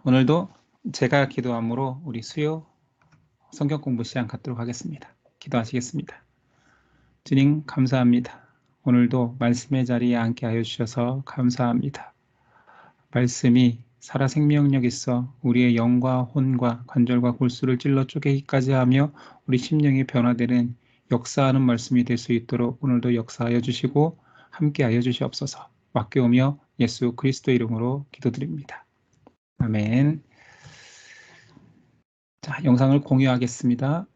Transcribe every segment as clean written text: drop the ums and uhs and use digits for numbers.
오늘도 제가 기도함으로 우리 수요 성경 공부 시간 갖도록 하겠습니다. 기도하시겠습니다. 주님 감사합니다. 오늘도 말씀의 자리에 앉게 하여 주셔서 감사합니다. 말씀이 살아 생명력 있어 우리의 영과 혼과 관절과 골수를 찔러 쪼개기까지 하며 우리 심령이 변화되는 역사하는 말씀이 될 수 있도록 오늘도 역사하여 주시고 함께하여 주시옵소서. 맡겨오며 예수 그리스도 이름으로 기도드립니다. 아멘. 자, 영상을 공유하겠습니다.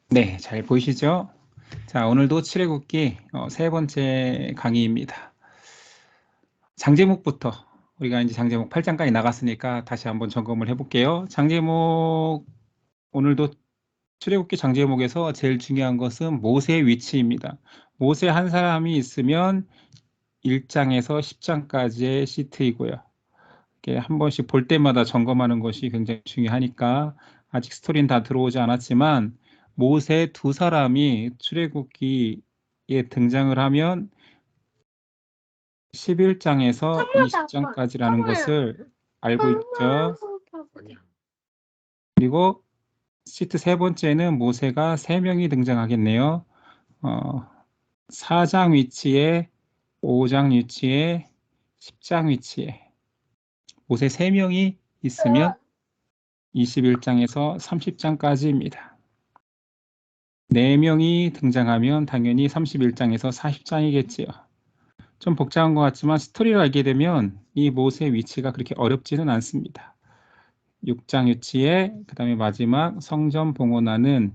네, 잘 보이시죠? 자, 오늘도 칠해굽기 세 번째 강의입니다. 장제목부터 우리가 이제 장제목 8장까지 나갔으니까 다시 한번 점검을 해볼게요. 장제목 오늘도 출애굽기 장제목에서 제일 중요한 것은 모세의 위치입니다. 모세 한 사람이 있으면 1장에서 10장까지의 시트이고요. 이렇게 한 번씩 볼 때마다 점검하는 것이 굉장히 중요하니까 아직 스토리는 다 들어오지 않았지만 모세 두 사람이 출애굽기에 등장을 하면 11장에서 20장까지라는 것을 알고 있죠. 그리고 시트 세 번째는 모세가 3명이 등장하겠네요. 4장 위치에 5장 위치에 10장 위치에 모세 3명이 있으면 21장에서 30장까지입니다. 4명이 등장하면 당연히 31장에서 40장이겠지요. 좀 복잡한 것 같지만 스토리를 알게 되면 이 모세의 위치가 그렇게 어렵지는 않습니다. 6장 위치에 그 다음에 마지막 성전 봉헌하는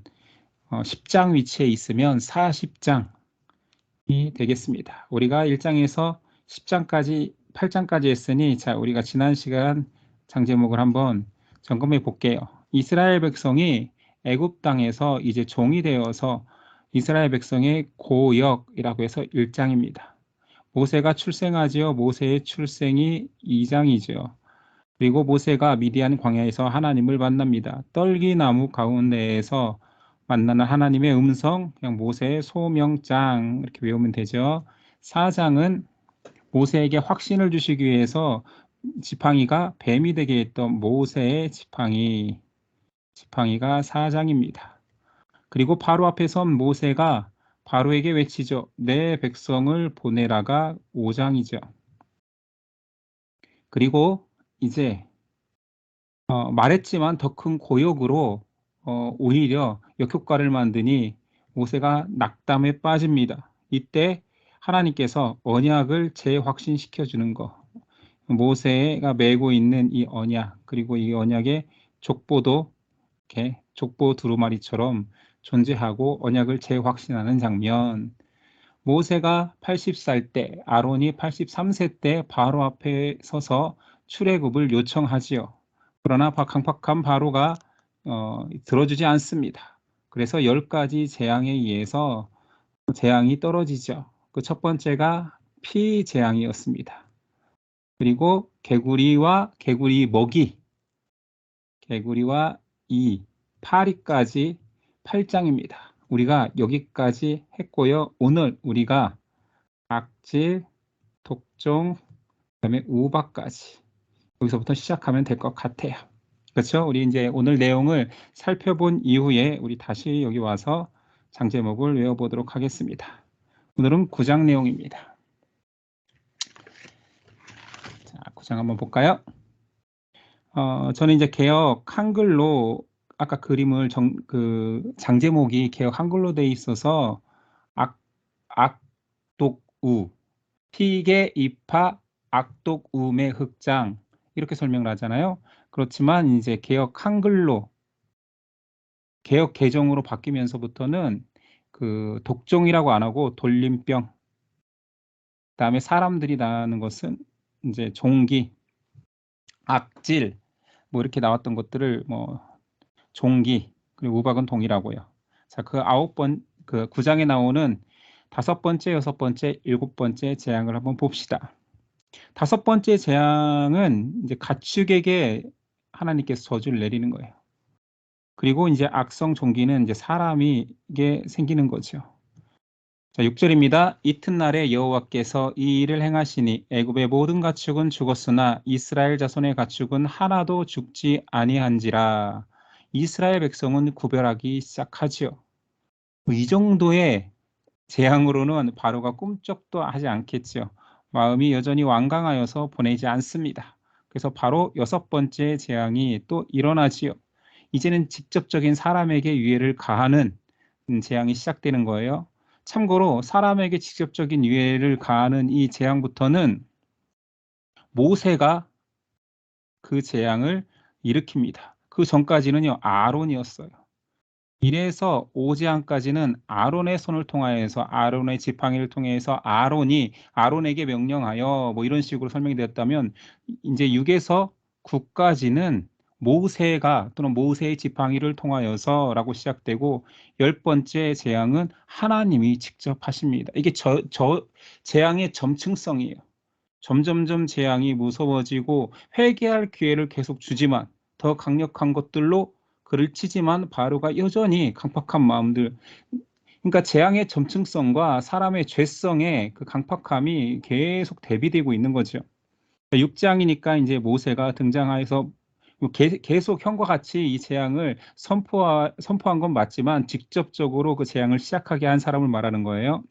10장 위치에 있으면 40장이 되겠습니다. 우리가 1장에서 10장까지 8장까지 했으니 자 우리가 지난 시간 장제목을 한번 점검해 볼게요. 이스라엘 백성이 애굽 땅에서 이제 종이 되어서 이스라엘 백성의 고역이라고 해서 1장입니다. 모세가 출생하지요. 모세의 출생이 2장이죠. 그리고 모세가 미디안 광야에서 하나님을 만납니다. 떨기나무 가운데에서 만나는 하나님의 음성, 그냥 모세의 소명장 이렇게 외우면 되죠. 4장은 모세에게 확신을 주시기 위해서 지팡이가 뱀이 되게 했던 모세의 지팡이가 4장입니다. 그리고 바로 앞에 선 모세가 바로에게 외치죠. 내 백성을 보내라가 5장이죠. 그리고 이제 말했지만 더 큰 고역으로 오히려 역효과를 만드니 모세가 낙담에 빠집니다. 이때 하나님께서 언약을 재확신시켜 주는 거. 모세가 메고 있는 이 언약, 그리고 이 언약의 족보도 이렇게 족보 두루마리처럼 존재하고 언약을 재확신하는 장면. 모세가 80살 때, 아론이 83세 때 바로 앞에 서서 출애굽을 요청하지요. 그러나 강팍한 바로가 들어주지 않습니다. 그래서 10가지 재앙에 의해서 재앙이 떨어지죠. 그 첫 번째가 피 재앙이었습니다. 그리고 개구리 먹이, 개구리와 파리까지 8장입니다. 우리가 여기까지 했고요. 오늘 우리가 악질, 독종, 그다음에 우박까지 여기서부터 시작하면 될 것 같아요. 그렇죠? 우리 이제 오늘 내용을 살펴본 이후에 우리 다시 여기 와서 장제목을 외워보도록 하겠습니다. 오늘은 9장 내용입니다. 자, 9장 한번 볼까요? 저는 이제 개역 한글로 아까 그림을 장제목이 개역 한글로 돼 있어서 악독우 피계 이파 악독우의 흑장 이렇게 설명을 하잖아요. 그렇지만 이제 개역 한글로 개역 개정으로 바뀌면서부터는 그 독종이라고 안 하고 돌림병, 그다음에 사람들이 나는 것은 이제 종기, 악질 뭐 이렇게 나왔던 것들을 뭐 종기 그리고 우박은 동이라고요. 자, 그 9장에 나오는 5번째, 6번째, 7번째 재앙을 한번 봅시다. 5번째 재앙은 이제 가축에게 하나님께서 저주를 내리는 거예요. 그리고 이제 악성 종기는 이제 사람이 이게 생기는 거죠. 자, 6절입니다. 이튿날에 여호와께서 이 일을 행하시니 애굽의 모든 가축은 죽었으나 이스라엘 자손의 가축은 하나도 죽지 아니한지라. 이스라엘 백성은 구별하기 시작하지요. 이 정도의 재앙으로는 바로가 꿈쩍도 하지 않겠지요. 마음이 여전히 완강하여서 보내지 않습니다. 그래서 바로 6번째 재앙이 또 일어나지요. 이제는 직접적인 사람에게 유해를 가하는 재앙이 시작되는 거예요. 참고로 사람에게 직접적인 유해를 가하는 이 재앙부터는 모세가 그 재앙을 일으킵니다. 그 전까지는요, 아론이었어요. 이래서 5재앙까지는 아론의 손을 통하여서 아론의 지팡이를 통해서 아론에게 명령하여 뭐 이런 식으로 설명이 되었다면 이제 6에서 9까지는 모세가 또는 모세의 지팡이를 통하여서라고 시작되고 10번째 재앙은 하나님이 직접 하십니다. 이게 재앙의 점층성이에요. 점점점 재앙이 무서워지고 회개할 기회를 계속 주지만 더 강력한 것들로 그를 치지만 바로가 여전히 강팍한 마음들. 그러니까 재앙의 점층성과 사람의 죄성의 그 강팍함이 계속 대비되고 있는 거죠. 6장이니까 이제 모세가 등장하여서 계속 형과 같이 이 재앙을 선포한 건 맞지만 직접적으로 그 재앙을 시작하게 한 사람을 말하는 거예요.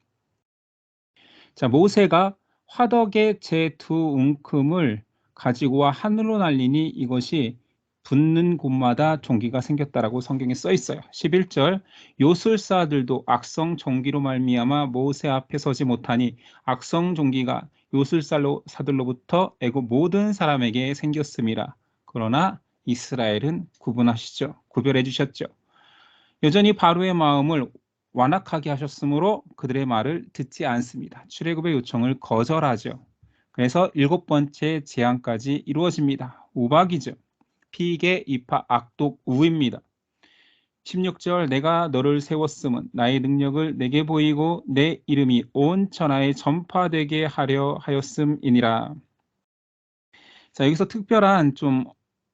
자, 모세가 화덕의 제 두 웅큼을 가지고 와 하늘로 날리니 이것이 붙는 곳마다 종기가 생겼다라고 성경에 써 있어요. 11절 요술사들도 악성 종기로 말미암아 모세 앞에 서지 못하니 악성 종기가 요술사들로부터 애굽 모든 사람에게 생겼음이라. 그러나 이스라엘은 구별해 주셨죠. 여전히 바로의 마음을 완악하게 하셨으므로 그들의 말을 듣지 않습니다. 출애굽의 요청을 거절하죠. 그래서 7번째 재앙까지 이루어집니다. 우박이죠. 피계, 이파, 악독, 우입니다. 16절 내가 너를 세웠음은 나의 능력을 내게 보이고 내 이름이 온 천하에 전파되게 하려 하였음이니라. 자, 여기서 특별한 좀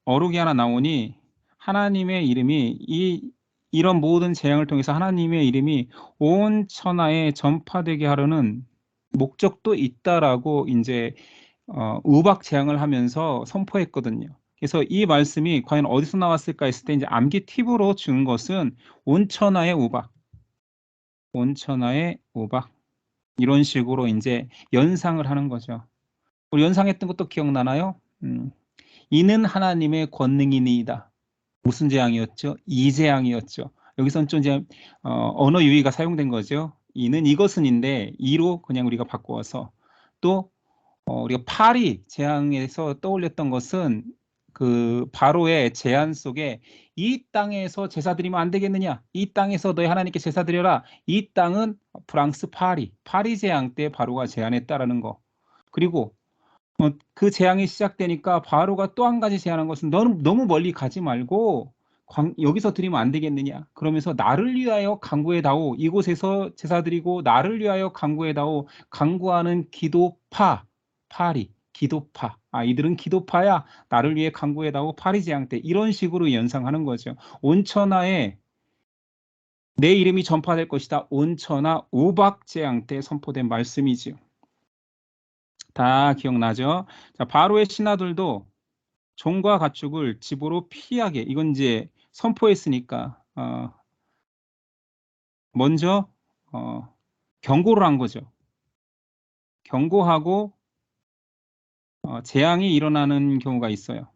어록이 하나 나오니 하나님의 이름이 이런 모든 재앙을 통해서 하나님의 이름이 온 천하에 전파되게 하려는 목적도 있다라고 이제 우박 재앙을 하면서 선포했거든요. 그래서 이 말씀이 과연 어디서 나왔을까 했을 때 이제 암기 팁으로 주는 것은 온 천하의 우박, 온 천하의 우박 이런 식으로 이제 연상을 하는 거죠. 우리 연상했던 것도 기억나나요? 이는 하나님의 권능이니이다. 무슨 재앙이었죠? 이 재앙이었죠. 여기서는 좀 이제 언어 유희가 사용된 거죠. 이는 이것은인데 이로 그냥 우리가 바꾸어서 또 우리가 파리 재앙에서 떠올렸던 것은 그 바로의 제안 속에 이 땅에서 제사 드리면 안 되겠느냐? 이 땅에서 너희 하나님께 제사 드려라. 이 땅은 프랑스 파리 재앙 때 바로가 제안했다라는 거. 그리고 그 재앙이 시작되니까 바로가 또 한 가지 제안한 것은 너는 너무 멀리 가지 말고 여기서 드리면 안 되겠느냐. 그러면서 나를 위하여 간구해다오. 이곳에서 제사 드리고 나를 위하여 간구해다오. 간구하는 기도파. 이들은 기도파야. 나를 위해 간구해다오. 파리 재앙 때 이런 식으로 연상하는 거죠. 온천하에 내 이름이 전파될 것이다. 온천하 우박 재앙 때 선포된 말씀이지요. 다 기억나죠? 자, 바로의 신하들도 종과 가축을 집으로 피하게 이건 이제 선포했으니까 먼저 경고를 한 거죠. 경고하고 재앙이 일어나는 경우가 있어요.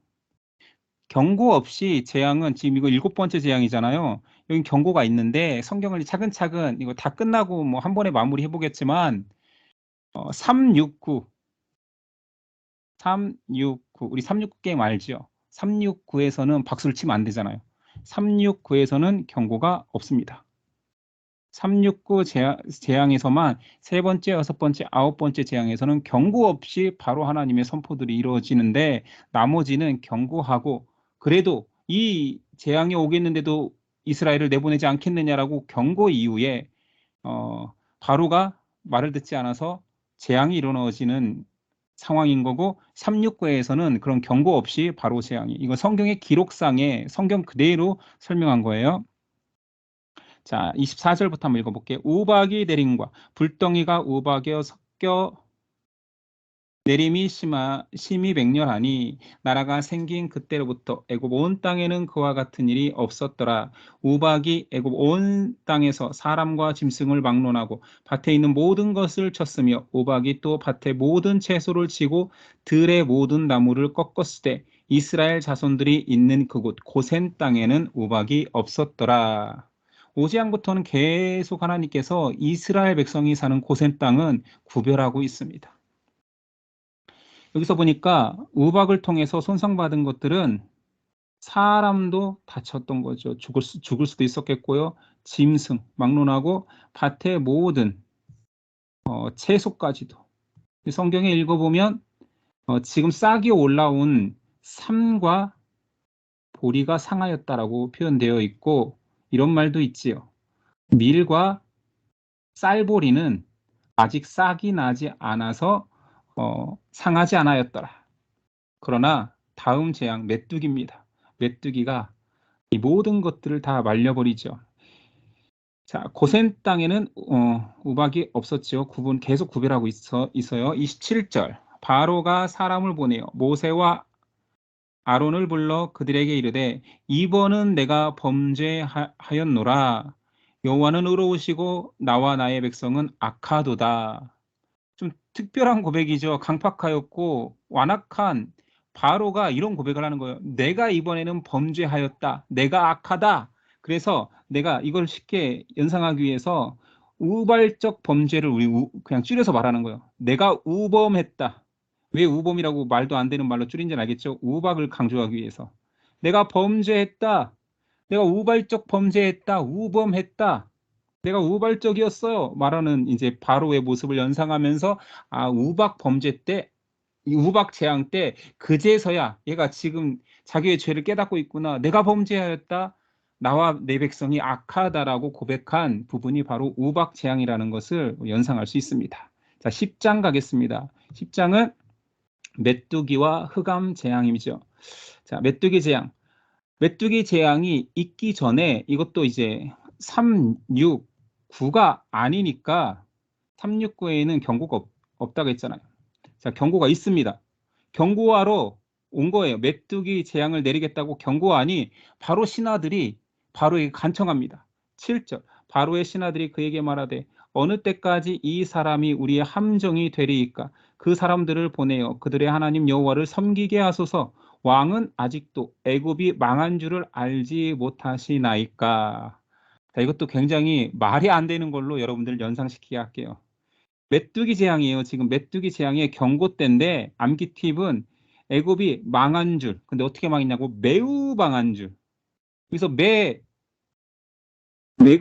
경고 없이 재앙은 지금 이거 7번째 재앙이잖아요. 여기 경고가 있는데 성경을 차근차근 이거 다 끝나고 뭐 한 번에 마무리해 보겠지만 369 우리 369 게임 알죠? 369에서는 박수를 치면 안 되잖아요. 369에서는 경고가 없습니다. 369 재앙에서만 3번째, 6번째, 9번째 재앙에서는 경고 없이 바로 하나님의 선포들이 이루어지는데 나머지는 경고하고 그래도 이 재앙이 오겠는데도 이스라엘을 내보내지 않겠느냐라고 경고 이후에 바로가 말을 듣지 않아서 재앙이 일어나지는 상황인 거고 369에서는 그런 경고 없이 바로 재앙이. 이거 성경의 기록상에 성경 그대로 설명한 거예요. 자, 24절부터 한번 읽어볼게요. 우박이 내림과 불덩이가 우박에 섞여 내림이 심히 맹렬하니 나라가 생긴 그때로부터 애굽 온 땅에는 그와 같은 일이 없었더라. 우박이 애굽 온 땅에서 사람과 짐승을 막론하고 밭에 있는 모든 것을 쳤으며 우박이 또 밭의 모든 채소를 치고 들의 모든 나무를 꺾었으되 이스라엘 자손들이 있는 그곳 고센 땅에는 우박이 없었더라. 오지양부터는 계속 하나님께서 이스라엘 백성이 사는 고센 땅은 구별하고 있습니다. 여기서 보니까 우박을 통해서 손상받은 것들은 사람도 다쳤던 거죠. 죽을 수도 있었겠고요. 짐승, 막론하고 밭의 모든 채소까지도. 성경에 읽어보면 지금 싹이 올라온 삼과 보리가 상하였다라고 표현되어 있고 이런 말도 있지요. 밀과 쌀보리는 아직 싹이 나지 않아서 상하지 않았더라. 그러나 다음 재앙 메뚜기입니다. 메뚜기가 이 모든 것들을 다 말려버리죠. 자, 고센 땅에는 우박이 없었죠. 계속 구별하고 있어요. 27절 바로가 사람을 보내어 모세와 아론을 불러 그들에게 이르되 이번은 내가 범죄하였노라. 여호와는 의로우시고 나와 나의 백성은 악하도다. 좀 특별한 고백이죠. 강팍하였고 완악한 바로가 이런 고백을 하는 거예요. 내가 이번에는 범죄하였다. 내가 악하다. 그래서 내가 이걸 쉽게 연상하기 위해서 우발적 범죄를 우리 그냥 줄여서 말하는 거예요. 내가 우범했다. 왜 우범이라고 말도 안 되는 말로 줄인지 알겠죠? 우박을 강조하기 위해서. 내가 범죄했다. 내가 우발적 범죄했다. 우범했다. 내가 우발적이었어요. 말하는 이제 바로의 모습을 연상하면서 우박 범죄 때, 이 우박 재앙 때 그제서야 얘가 지금 자기의 죄를 깨닫고 있구나. 내가 범죄하였다. 나와 내 백성이 악하다라고 고백한 부분이 바로 우박 재앙이라는 것을 연상할 수 있습니다. 자, 10장 가겠습니다. 10장은 메뚜기와 흑암 재앙이죠. 자, 메뚜기 재앙. 메뚜기 재앙이 있기 전에 이것도 이제 369가 아니니까 369에는 경고가 없다고 했잖아요. 자, 경고가 있습니다. 경고하러 온 거예요. 메뚜기 재앙을 내리겠다고 경고하니 바로 신하들이 바로에게 간청합니다. 7절 바로의 신하들이 그에게 말하되 어느 때까지 이 사람이 우리의 함정이 되리이까 그 사람들을 보내어 그들의 하나님 여호와를 섬기게 하소서. 왕은 아직도 애굽이 망한 줄을 알지 못하시나이까. 자, 이것도 굉장히 말이 안 되는 걸로 여러분들 연상시키게 할게요. 메뚜기 재앙이에요. 지금 메뚜기 재앙의 경고 때인데 암기 팁은 애굽이 망한 줄. 근데 어떻게 망했냐고 매우 망한 줄. 그래서 매가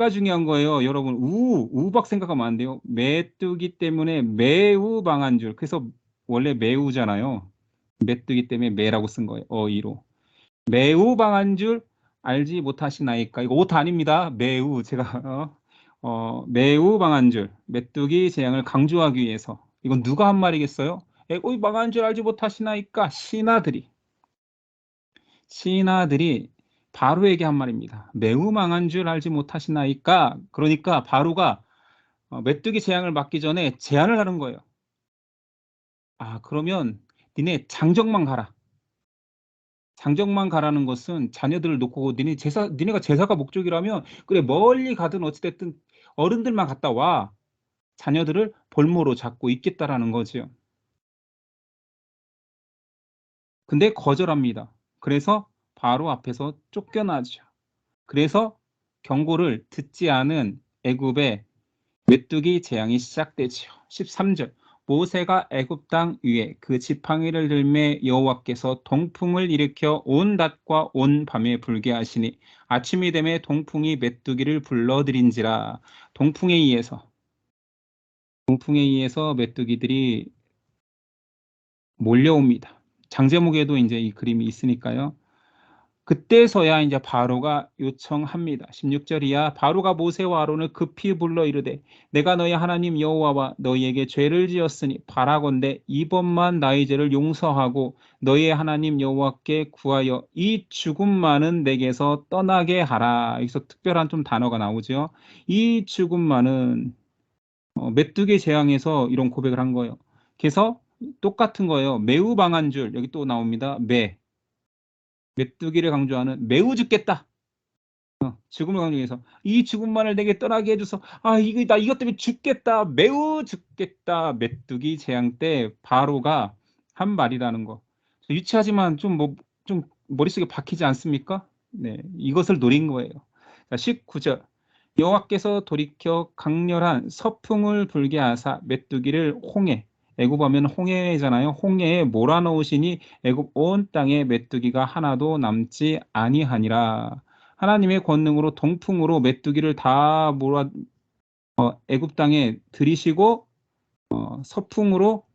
중요한 거예요. 여러분 우박 생각하면 안 돼요. 메뚜기 때문에 매우 망한 줄. 그래서 원래 매우잖아요. 메뚜기 때문에 매라고 쓴 거예요. 어이로. 매우 망한 줄 알지 못하시나이까. 이거 오타 아닙니다. 매우 제가 매우 망한 줄 메뚜기 재앙을 강조하기 위해서. 이건 누가 한 말이겠어요? 애굽이 망한 줄 알지 못하시나이까. 신하들이 바로에게 한 말입니다. 매우 망한 줄 알지 못하시나이까. 그러니까 바로가 메뚜기 재앙을 막기 전에 제안을 하는 거예요. 그러면 니네 장정만 가라. 장정만 가라는 것은 자녀들을 놓고 니네가 제사가 목적이라면 그래 멀리 가든 어찌됐든 어른들만 갔다 와. 자녀들을 볼모로 잡고 있겠다라는 거지요. 근데 거절합니다. 그래서 바로 앞에서 쫓겨나죠. 그래서 경고를 듣지 않은 애굽의 메뚜기 재앙이 시작되지요. 13절 모세가 애굽 땅 위에 그 지팡이를 들매 여호와께서 동풍을 일으켜 온 낮과 온 밤에 불게 하시니 아침이 되매 동풍이 메뚜기를 불러들인지라. 동풍에 의해서 메뚜기들이 몰려옵니다. 장제목에도 이제 이 그림이 있으니까요. 그때서야 이제 바로가 요청합니다. 16절이야. 바로가 모세와 아론을 급히 불러 이르되 내가 너희 하나님 여호와와 너희에게 죄를 지었으니 바라건대 이번만 나의 죄를 용서하고 너희의 하나님 여호와께 구하여 이 죽음만은 내게서 떠나게 하라. 여기서 특별한 좀 단어가 나오죠. 이 죽음만은 메뚜기 재앙에서 이런 고백을 한 거예요. 그래서 똑같은 거예요. 매우 방한 줄 여기 또 나옵니다. 메뚜기를 강조하는 매우 죽겠다. 죽음을 강조해서 이 죽음만을 내게 떠나게 해줘서 이거 나 이것 때문에 죽겠다. 매우 죽겠다. 메뚜기 재앙 때 바로가 한 말이라는 거. 유치하지만 좀 머릿속에 박히지 않습니까? 네, 이것을 노린 거예요. 자, 19절. 여호와께서 돌이켜 강렬한 서풍을 불게 하사 메뚜기를 홍해, 애굽하면 홍해잖아요. 홍해에 몰아넣으시니 애굽 온 땅에 메뚜기가 하나도 남지 아니하니라. 하나님의 권능으로 동풍으로 메뚜기를 다 몰아 애굽 땅에 들이시고 서풍으로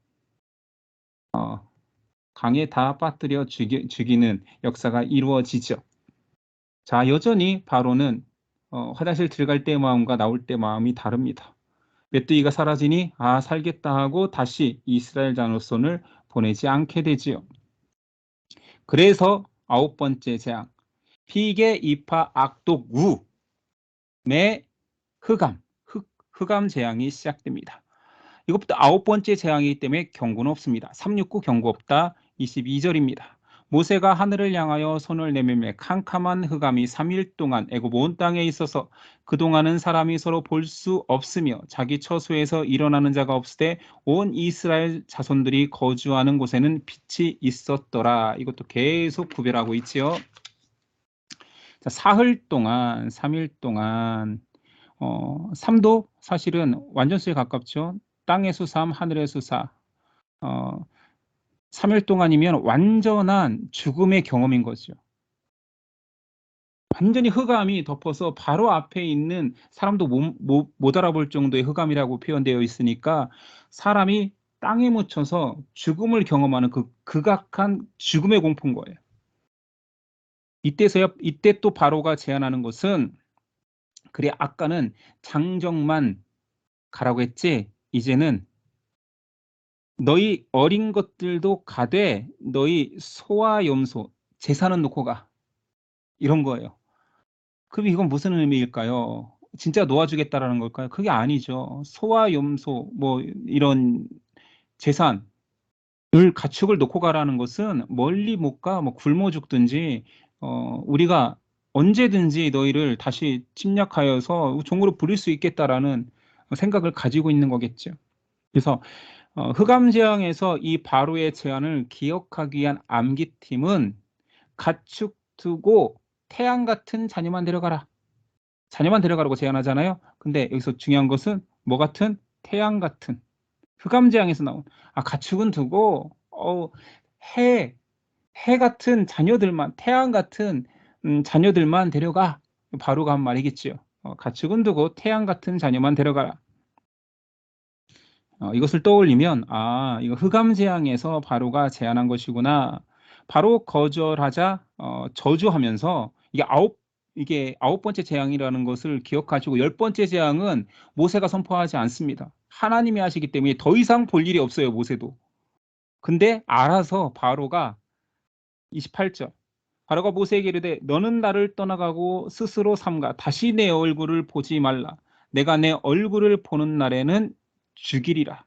강에 다 빠뜨려 죽이는 역사가 이루어지죠. 자, 여전히 바로는 화장실 들어갈 때 마음과 나올 때 마음이 다릅니다. 메뚜기가 사라지니 살겠다 하고 다시 이스라엘 자손을 보내지 않게 되지요. 그래서 9번째 재앙, 피계, 이파, 악독, 우의 흑암 재앙이 시작됩니다. 이것부터 9번째 재앙이기 때문에 경고는 없습니다. 369 경고 없다. 22절입니다. 모세가 하늘을 향하여 손을 내밀매 캄캄한 흑암이 3일 동안 애굽 온 땅에 있어서 그동안은 사람이 서로 볼 수 없으며 자기 처소에서 일어나는 자가 없으되 온 이스라엘 자손들이 거주하는 곳에는 빛이 있었더라. 이것도 계속 구별하고 있지요. 자, 사흘 동안 3일 동안 삶도 사실은 완전수에 가깝죠. 땅의 수삼, 하늘의 수사. 3일 동안이면 완전한 죽음의 경험인 거죠. 완전히 흑암이 덮어서 바로 앞에 있는 사람도 못 알아볼 정도의 흑암이라고 표현되어 있으니까 사람이 땅에 묻혀서 죽음을 경험하는 그 극악한 죽음의 공포인 거예요. 이때 또 바로가 제안하는 것은 그래 아까는 장정만 가라고 했지 이제는 너희 어린 것들도 가되 너희 소와 염소 제사는 놓고 가 이런 거예요. 그럼 이건 무슨 의미일까요? 진짜 놓아주겠다라는 걸까요? 그게 아니죠. 소와 염소 뭐 이런 재산을 가축을 놓고 가라는 것은 멀리 못 가 뭐 굶어 죽든지 우리가 언제든지 너희를 다시 침략하여서 종으로 부릴 수 있겠다라는 생각을 가지고 있는 거겠죠. 그래서 흑암 재앙에서 이 바로의 제안을 기억하기 위한 암기팀은 가축 두고 태양 같은 자녀만 데려가라. 자녀만 데려가라고 제안하잖아요. 근데 여기서 중요한 것은 뭐 같은? 태양 같은. 흑암 재앙에서 나온 가축은 두고 해 같은 자녀들만 태양 같은 자녀들만 데려가. 바로가 한 말이겠지요. 가축은 두고 태양 같은 자녀만 데려가라. 이것을 떠올리면 이거 흑암 재앙에서 바로가 제안한 것이구나. 바로 거절하자 저주하면서 이게 9번째 재앙이라는 것을 기억하시고 10번째 재앙은 모세가 선포하지 않습니다. 하나님이 하시기 때문에 더 이상 볼 일이 없어요, 모세도. 근데 알아서 바로가 28절. 바로가 모세에게 이르되 너는 나를 떠나가고 스스로 삼가 다시 내 얼굴을 보지 말라. 내가 내 얼굴을 보는 날에는 죽으리라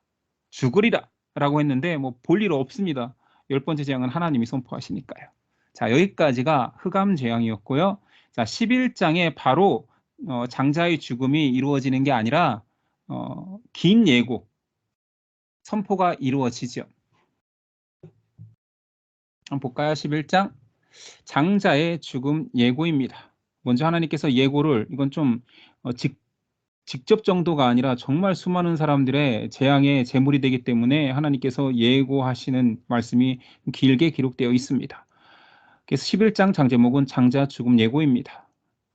라고 했는데 뭐 볼 일 없습니다. 10번째 재앙은 하나님이 선포하시니까요. 자, 여기까지가 흑암 재앙이었고요. 자, 11장에 바로 장자의 죽음이 이루어지는 게 아니라 긴 예고 선포가 이루어지죠. 한번 볼까요? 11장 장자의 죽음 예고입니다. 먼저 하나님께서 예고를 이건 좀 직접 정도가 아니라 정말 수많은 사람들의 재앙의 제물이 되기 때문에 하나님께서 예고하시는 말씀이 길게 기록되어 있습니다. 그래서 11장 장제목은 장자 죽음 예고입니다.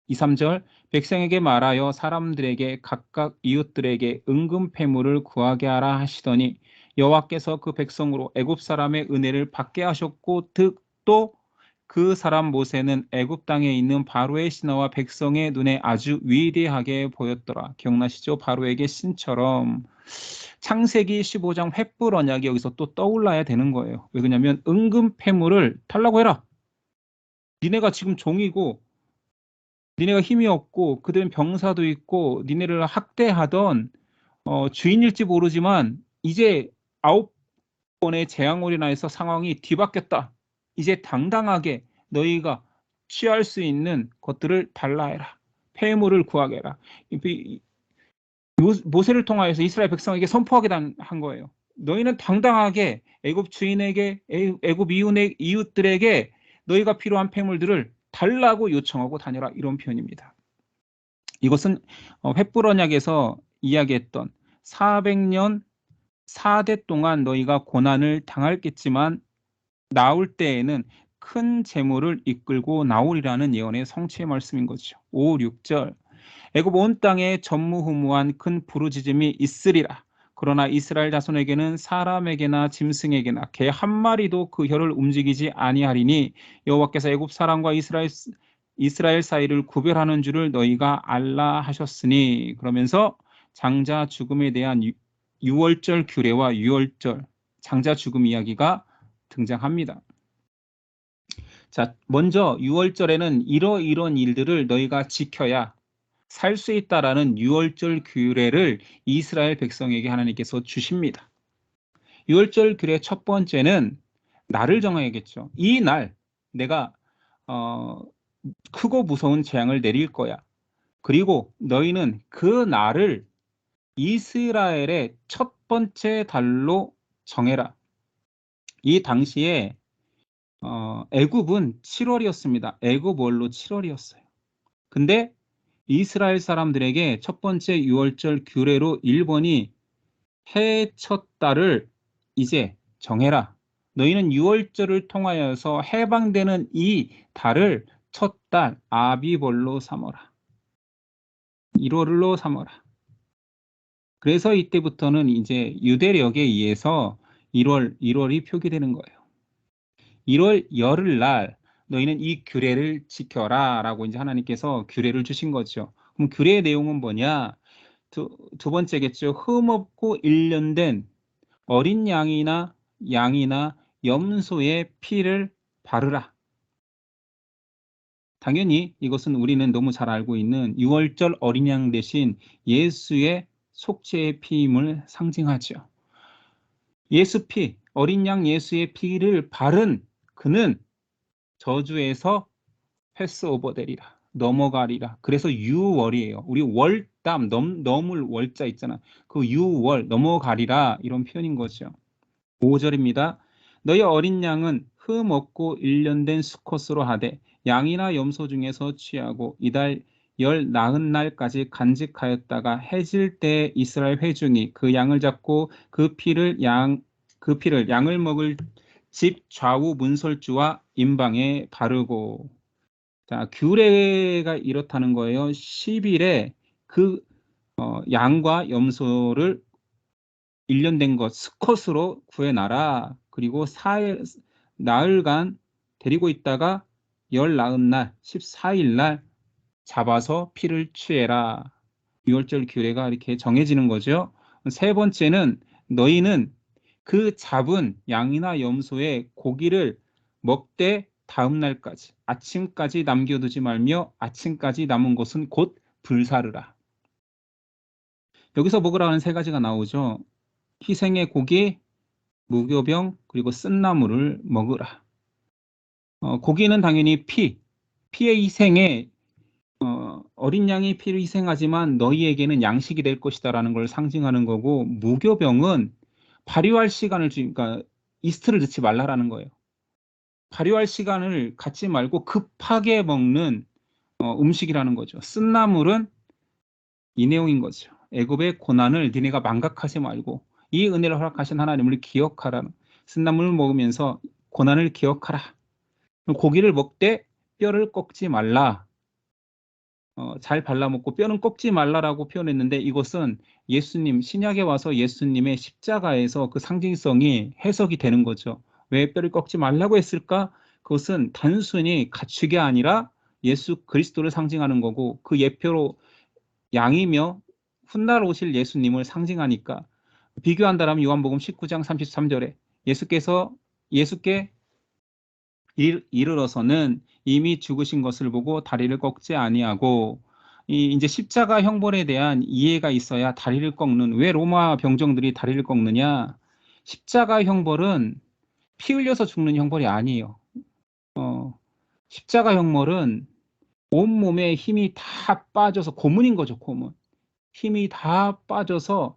2, 3절 백성에게 말하여 사람들에게 각각 이웃들에게 은금 패물을 구하게 하라 하시더니 여호와께서 그 백성으로 애굽 사람의 은혜를 받게 하셨고 또 그 사람 모세는 애굽 땅에 있는 바로의 신하와 백성의 눈에 아주 위대하게 보였더라. 기억나시죠? 바로에게 신처럼. 창세기 15장 횃불 언약이 여기서 또 떠올라야 되는 거예요. 왜 그러냐면 은금 패물을 달라고 해라. 니네가 지금 종이고 니네가 힘이 없고 그들은 병사도 있고 니네를 학대하던 주인일지 모르지만 이제 9번의 재앙으로 인해서 상황이 뒤바뀌었다. 이제 당당하게 너희가 취할 수 있는 것들을 달라 해라. 폐물을 구하게 해라. 모세를 통하여서 이스라엘 백성에게 선포하게 한 거예요. 너희는 당당하게 애굽 주인에게 애굽 이웃들에게 너희가 필요한 폐물들을 달라고 요청하고 다녀라. 이런 표현입니다. 이것은 횃불 언약에서 이야기했던 400년 4대 동안 너희가 고난을 당할겠지만 나올 때에는 큰 재물을 이끌고 나오리라는 예언의 성취의 말씀인 거죠. 5, 6절 애굽 온 땅에 전무후무한 큰 부르짖음이 있으리라. 그러나 이스라엘 자손에게는 사람에게나 짐승에게나 개 한 마리도 그 혀를 움직이지 아니하리니 여호와께서 애굽 사람과 이스라엘 사이를 구별하는 줄을 너희가 알라 하셨으니. 그러면서 장자 죽음에 대한 유월절 규례와 유월절 장자 죽음 이야기가 등장합니다. 자, 먼저 유월절에는 이런 일들을 너희가 지켜야 살 수 있다라는 유월절 규례를 이스라엘 백성에게 하나님께서 주십니다. 유월절 규례 첫 번째는 날을 정해야겠죠. 이 날 내가 크고 무서운 재앙을 내릴 거야. 그리고 너희는 그 날을 이스라엘의 첫 번째 달로 정해라. 이 당시에 애굽은 7월이었습니다. 애굽 월로 7월이었어요. 근데 이스라엘 사람들에게 첫 번째 유월절 규례로 1번이 해의 첫 달을 이제 정해라. 너희는 유월절을 통하여서 해방되는 이 달을 첫 달 아비벌로 삼어라. 1월로 삼어라. 그래서 이때부터는 이제 유대력에 의해서 1월이 표기되는 거예요. 1월 열흘 날 너희는 이 규례를 지켜라 라고 이제 하나님께서 규례를 주신 거죠. 그럼 규례의 내용은 뭐냐? 두 번째겠죠. 흠없고 1년 된 어린 양이나 염소의 피를 바르라. 당연히 이것은 우리는 너무 잘 알고 있는 유월절 어린 양 대신 예수의 속죄의 피임을 상징하죠. 예수 피, 어린 양 예수의 피를 바른 그는 저주에서 패스오버 되리라. 넘어가리라. 그래서 유월이에요. 우리 월담 넘을 월자 있잖아. 그 유월 넘어가리라 이런 표현인 거죠. 5절입니다. 너희 어린 양은 흠 없고 1년 된 수컷으로 하되 양이나 염소 중에서 취하고 이달 열 나흔 날까지 간직하였다가 해질 때 이스라엘 회중이 그 양을 잡고 그 피를 양을 먹을 집 좌우 문설주와 임방에 바르고. 자, 규례가 이렇다는 거예요. 10일에 그 양과 염소를 1년 된 것 수컷으로 구해놔라. 그리고 나흘간 데리고 있다가 열 나흔 날 14일 날 잡아서 피를 취해라. 유월절 규례가 이렇게 정해지는 거죠. 세 번째는 너희는 그 잡은 양이나 염소의 고기를 먹되 다음 날까지 아침까지 남겨두지 말며 아침까지 남은 것은 곧 불사르라. 여기서 먹으라는 세 가지가 나오죠. 희생의 고기, 무교병, 그리고 쓴나물을 먹으라. 고기는 당연히 피의 희생에 어린 양이 피를 희생하지만 너희에게는 양식이 될 것이다라는 걸 상징하는 거고, 무교병은 발효할 시간을 그러니까 이스트를 넣지 말라라는 거예요. 발효할 시간을 갖지 말고 급하게 먹는 음식이라는 거죠. 쓴나물은 이 내용인 거죠. 애굽의 고난을 니네가 망각하지 말고 이 은혜를 허락하신 하나님을 기억하라는, 쓴나물을 먹으면서 고난을 기억하라. 고기를 먹되 뼈를 꺾지 말라. 잘 발라먹고 뼈는 꺾지 말라라고 표현했는데, 이것은 예수님, 신약에 와서 예수님의 십자가에서 그 상징성이 해석이 되는 거죠. 왜 뼈를 꺾지 말라고 했을까? 그것은 단순히 가축이 아니라 예수 그리스도를 상징하는 거고, 그 예표로 양이며 훗날 오실 예수님을 상징하니까, 비교한다면 요한복음 19장 33절에 예수께 이르러서는 이미 죽으신 것을 보고 다리를 꺾지 아니하고, 이제 십자가 형벌에 대한 이해가 있어야 다리를 꺾는, 왜 로마 병정들이 다리를 꺾느냐? 십자가 형벌은 피 흘려서 죽는 형벌이 아니에요. 십자가 형벌은 온몸에 힘이 다 빠져서, 고문인 거죠, 고문. 힘이 다 빠져서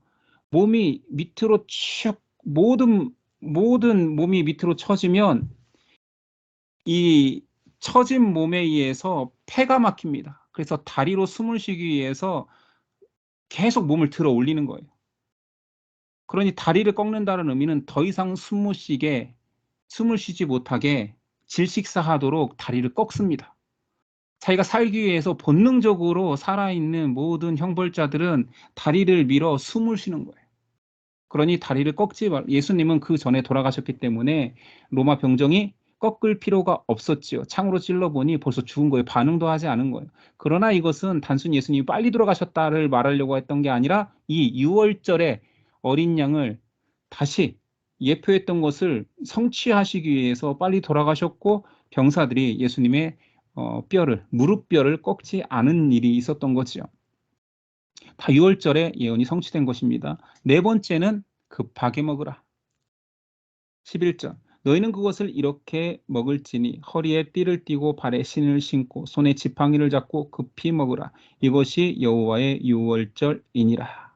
몸이 밑으로 쭉, 모든 몸이 밑으로 처지면 이 처진 몸에 의해서 폐가 막힙니다. 그래서 다리로 숨을 쉬기 위해서 계속 몸을 들어 올리는 거예요. 그러니 다리를 꺾는다는 의미는 더 이상 숨을 쉬지 못하게 질식사하도록 다리를 꺾습니다. 자기가 살기 위해서 본능적으로 살아있는 모든 형벌자들은 다리를 밀어 숨을 쉬는 거예요. 그러니 다리를 꺾지 말. 예수님은 그 전에 돌아가셨기 때문에 로마 병정이 꺾을 필요가 없었지요. 창으로 찔러보니 벌써 죽은 거예요. 반응도 하지 않은 거예요. 그러나 이것은 단순히 예수님이 빨리 돌아가셨다를 말하려고 했던 게 아니라, 이 6월절에 어린 양을 다시 예표했던 것을 성취하시기 위해서 빨리 돌아가셨고, 병사들이 예수님의 무릎뼈를 꺾지 않은 일이 있었던 거죠. 다 6월절에 예언이 성취된 것입니다. 네 번째는 급하게 먹으라. 11절. 너희는 그것을 이렇게 먹을지니 허리에 띠를 띠고 발에 신을 신고 손에 지팡이를 잡고 급히 먹으라. 이것이 여호와의 6월절이니라.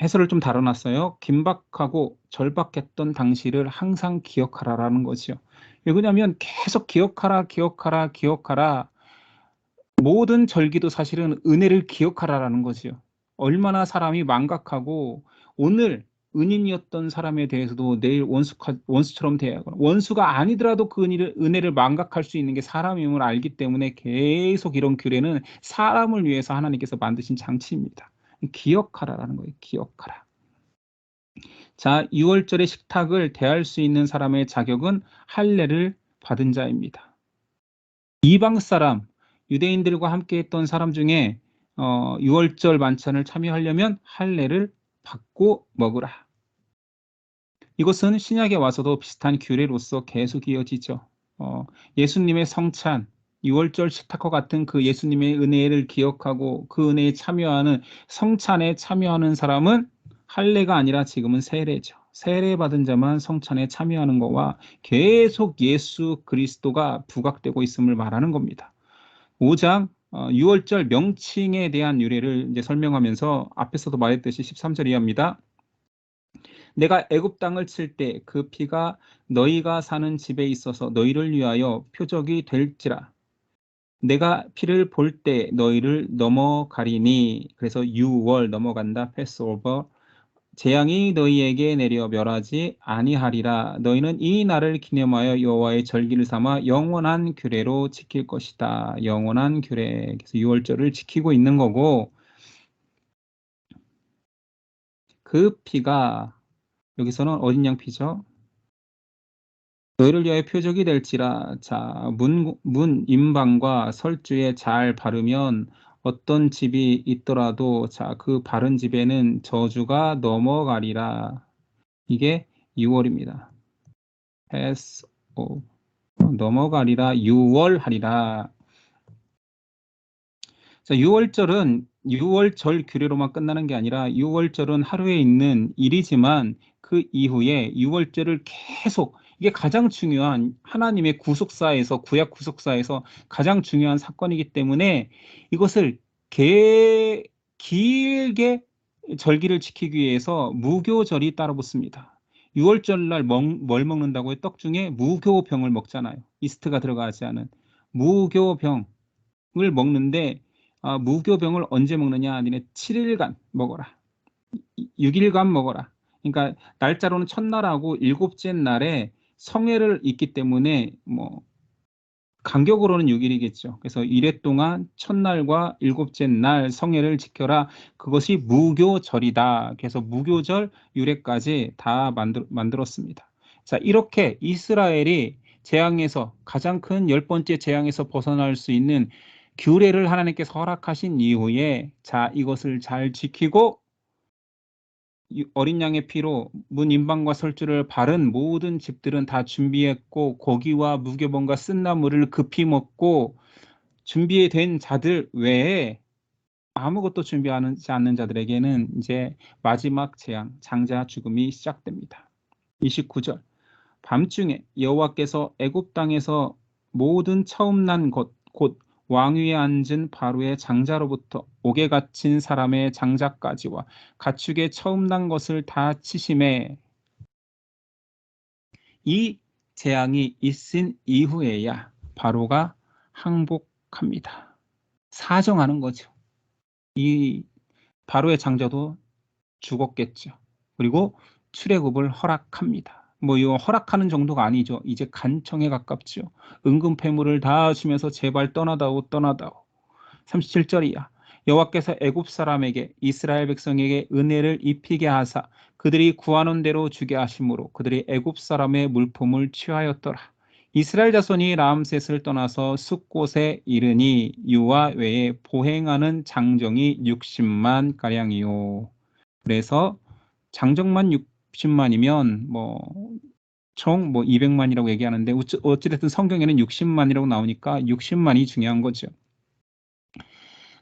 해설을 좀 달아놨어요. 긴박하고 절박했던 당시를 항상 기억하라라는 거죠. 왜 그러냐면 계속 기억하라. 모든 절기도 사실은 은혜를 기억하라라는 거지요. 얼마나 사람이 망각하고, 오늘 은인이었던 사람에 대해서도 내일 원수처럼 대하거나, 원수가 아니더라도 그 은혜를 망각할 수 있는 게 사람임을 알기 때문에 계속 이런 규례는 사람을 위해서 하나님께서 만드신 장치입니다. 기억하라라는 거예요. 기억하라. 자, 6월절의 식탁을 대할 수 있는 사람의 자격은 할례를 받은 자입니다. 이방 사람, 유대인들과 함께 했던 사람 중에 6월절 만찬을 참여하려면 할례를 받고 먹으라. 이것은 신약에 와서도 비슷한 규례로서 계속 이어지죠. 예수님의 성찬, 6월절 식탁과 같은 그 예수님의 은혜를 기억하고 그 은혜에 참여하는, 성찬에 참여하는 사람은 할례가 아니라 지금은 세례죠. 세례 받은 자만 성찬에 참여하는 것과 계속 예수 그리스도가 부각되고 있음을 말하는 겁니다. 5장 6월절 명칭에 대한 유래를 이제 설명하면서 앞에서도 말했듯이 13절 이하입니다. 내가 애굽 땅을 칠 때 그 피가 너희가 사는 집에 있어서 너희를 위하여 표적이 될지라. 내가 피를 볼 때 너희를 넘어가리니. 그래서 6월 넘어간다. 패스오버. 재앙이 너희에게 내려 멸하지 아니하리라. 너희는 이 날을 기념하여 여호와의 절기를 삼아 영원한 규례로 지킬 것이다. 영원한 규례. 그래서 6월절을 지키고 있는 거고, 그 피가 여기서는 어린 양 피죠. 너희를 위하여 표적이 될지라. 자, 문 임방과 설주에 잘 바르면 어떤 집이 있더라도, 자, 그 바른 집에는 저주가 넘어가리라. 이게 6월입니다. 패스 오 넘어가리라. 6월하리라. 자, 6월절 규례로만 끝나는 게 아니라 6월절은 하루에 있는 일이지만 그 이후에 6월절을 계속, 이게 가장 중요한 하나님의 구약 구속사에서 가장 중요한 사건이기 때문에 이것을 길게 절기를 지키기 위해서 무교절이 따로 붙습니다. 6월절 날 뭘 먹는다고요? 떡 중에 무교병을 먹잖아요. 이스트가 들어가지 않은 무교병을 먹는데, 무교병을 언제 먹느냐? 니네 7일간 먹어라. 6일간 먹어라. 그러니까 날짜로는 첫날하고 일곱째 날에 성회를 있기 때문에 간격으로는 6일이겠죠. 그래서 1회 동안 첫날과 일곱째 날 성회를 지켜라. 그것이 무교절이다. 그래서 무교절 유래까지 다 만들었습니다. 자, 이렇게 이스라엘이 재앙에서 가장 큰 10번째 재앙에서 벗어날 수 있는 규례를 하나님께서 허락하신 이후에 자 이것을 잘 지키고 어린 양의 피로 문 인방과 설주를 바른 모든 집들은 다 준비했고 고기와 무교병과 쓴나물을 급히 먹고 준비된 자들 외에 아무것도 준비하지 않는 자들에게는 이제 마지막 재앙, 장자 죽음이 시작됩니다. 29절 밤중에 여호와께서 애굽 땅에서 모든 처음 난 것, 곧 왕위에 앉은 바로의 장자로부터 옥에 갇힌 사람의 장자까지와 가축의 처음 난 것을 다 치심에 이 재앙이 있은 이후에야 바로가 항복합니다. 사정하는 거죠. 이 바로의 장자도 죽었겠죠. 그리고 출애굽을 허락합니다. 뭐 이거 허락하는 정도가 아니죠. 이제 간청에 가깝죠. 은금 패물을 다 주면서 제발 떠나다오 떠나다오. 37절이야. 여호와께서 애굽 사람에게 이스라엘 백성에게 은혜를 입히게 하사 그들이 구하는 대로 주게 하심으로 그들이 애굽 사람의 물품을 취하였더라. 이스라엘 자손이 라암셋을 떠나서 숫곳에 이르니 유아 외에 보행하는 장정이 60만 가량이요. 그래서 장정만 60만이면 총 200만이라고 얘기하는데 어찌됐든 성경에는 60만이라고 나오니까 60만이 중요한 거죠.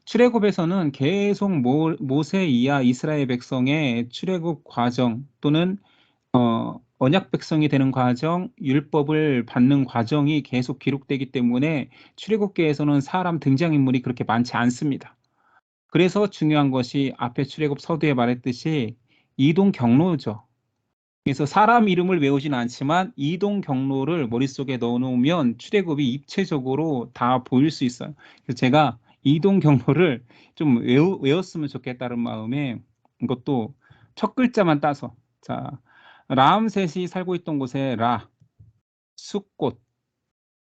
출애굽에서는 계속 모세 이하 이스라엘 백성의 출애굽 과정 또는 언약 백성이 되는 과정, 율법을 받는 과정이 계속 기록되기 때문에 출애굽기에서는 사람 등장인물이 그렇게 많지 않습니다. 그래서 중요한 것이 앞에 출애굽 서두에 말했듯이 이동 경로죠. 그래서 사람 이름을 외우지는 않지만 이동 경로를 머릿속에 넣어놓으면 출애굽이 입체적으로 다 보일 수 있어요. 그래서 제가 이동 경로를 좀 외웠으면 좋겠다는 마음에 이것도 첫 글자만 따서 자 라암셋이 살고 있던 곳에 라, 숫꽃,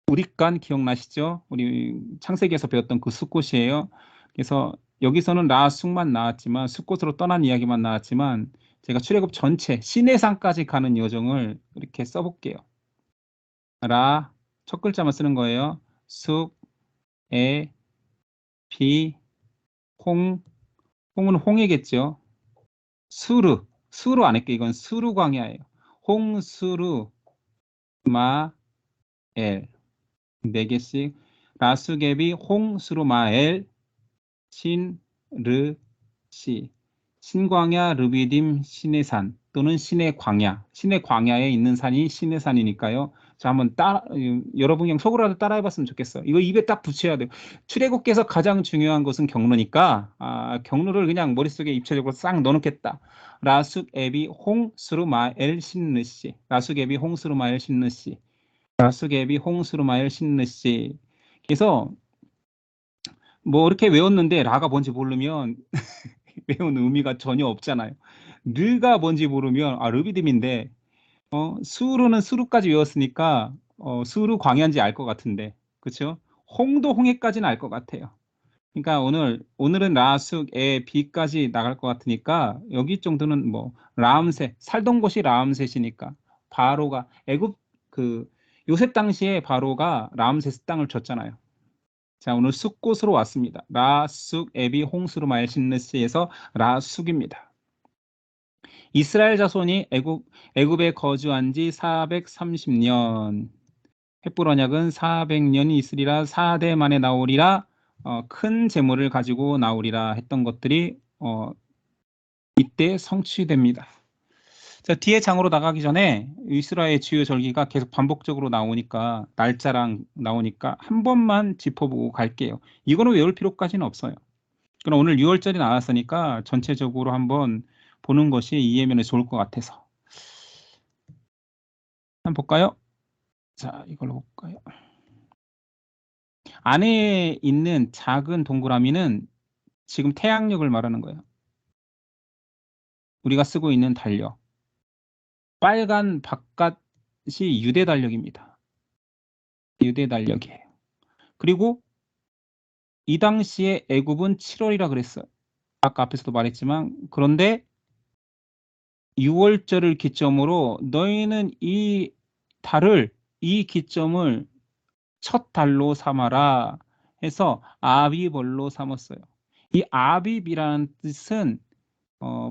우리간 기억나시죠? 우리 창세기에서 배웠던 그 숫꽃이에요. 그래서 여기서는 라, 숫만 나왔지만 숫꽃으로 떠난 이야기만 나왔지만 제가 출애굽 전체 시내산까지 가는 여정을 이렇게 써볼게요. 라, 첫 글자만 쓰는 거예요. 숫, 에, 비, 홍, 홍은 홍이겠죠. 수루 안 할게요. 이건 수루 광야예요. 홍수루, 마, 엘. 4개씩 라수개비, 홍수루, 마엘, 신, 르, 시. 신광야, 르비딤, 신해산 또는 신의 광야. 신의 광야에 있는 산이 신의 산이니까요. 자, 한번 여러분 그냥 속으로라도 따라해봤으면 좋겠어요. 이거 입에 딱 붙여야 돼요. 출애굽기에서 가장 중요한 것은 경로니까 경로를 그냥 머릿속에 입체적으로 싹 넣어놓겠다. 라숙, 에비, 홍, 수루, 마엘, 신느시. 라숙, 에비, 홍, 수루, 마엘, 신느시. 라숙, 에비, 홍, 수루, 마엘, 신느시. 그래서 이렇게 외웠는데 라가 뭔지 모르면 외운 의미가 전혀 없잖아요. 르가 뭔지 모르면 르비딤인데 수루는 수루까지 외웠으니까 수루 광야인지 알 것 같은데 그렇죠? 홍도 홍해까지는 알 것 같아요. 그러니까 오늘은 라숙에 비까지 나갈 것 같으니까 여기 정도는 라암셋 살던 곳이 라암셋이니까 바로가 애굽 그 요셉 당시에 바로가 라암셋 땅을 줬잖아요. 자, 오늘 숫곳으로 왔습니다. 라숙, 에비, 홍수르, 마엘, 신느시에서 라숙입니다. 이스라엘 자손이 애굽에 거주한 지 430년. 횃불 언약은 400년이 있으리라 4대 만에 나오리라 큰 재물을 가지고 나오리라 했던 것들이 이때 성취됩니다. 자, 뒤에 장으로 나가기 전에 이스라엘 주요 절기가 계속 반복적으로 나오니까 날짜랑 나오니까 한 번만 짚어보고 갈게요. 이거는 외울 필요까지는 없어요. 그럼 오늘 6월절이 나왔으니까 전체적으로 한번 보는 것이 이해면에 좋을 것 같아서 한번 볼까요? 자, 이걸로 볼까요? 안에 있는 작은 동그라미는 지금 태양력을 말하는 거예요. 우리가 쓰고 있는 달력. 빨간 바깥이 유대 달력입니다. 유대 달력이에요. 그리고 이 당시에 애굽은 7월이라 그랬어요. 아까 앞에서도 말했지만 그런데 6월절을 기점으로 너희는 이 달을 이 기점을 첫 달로 삼아라 해서 아비벌로 삼았어요. 이 아비비라는 뜻은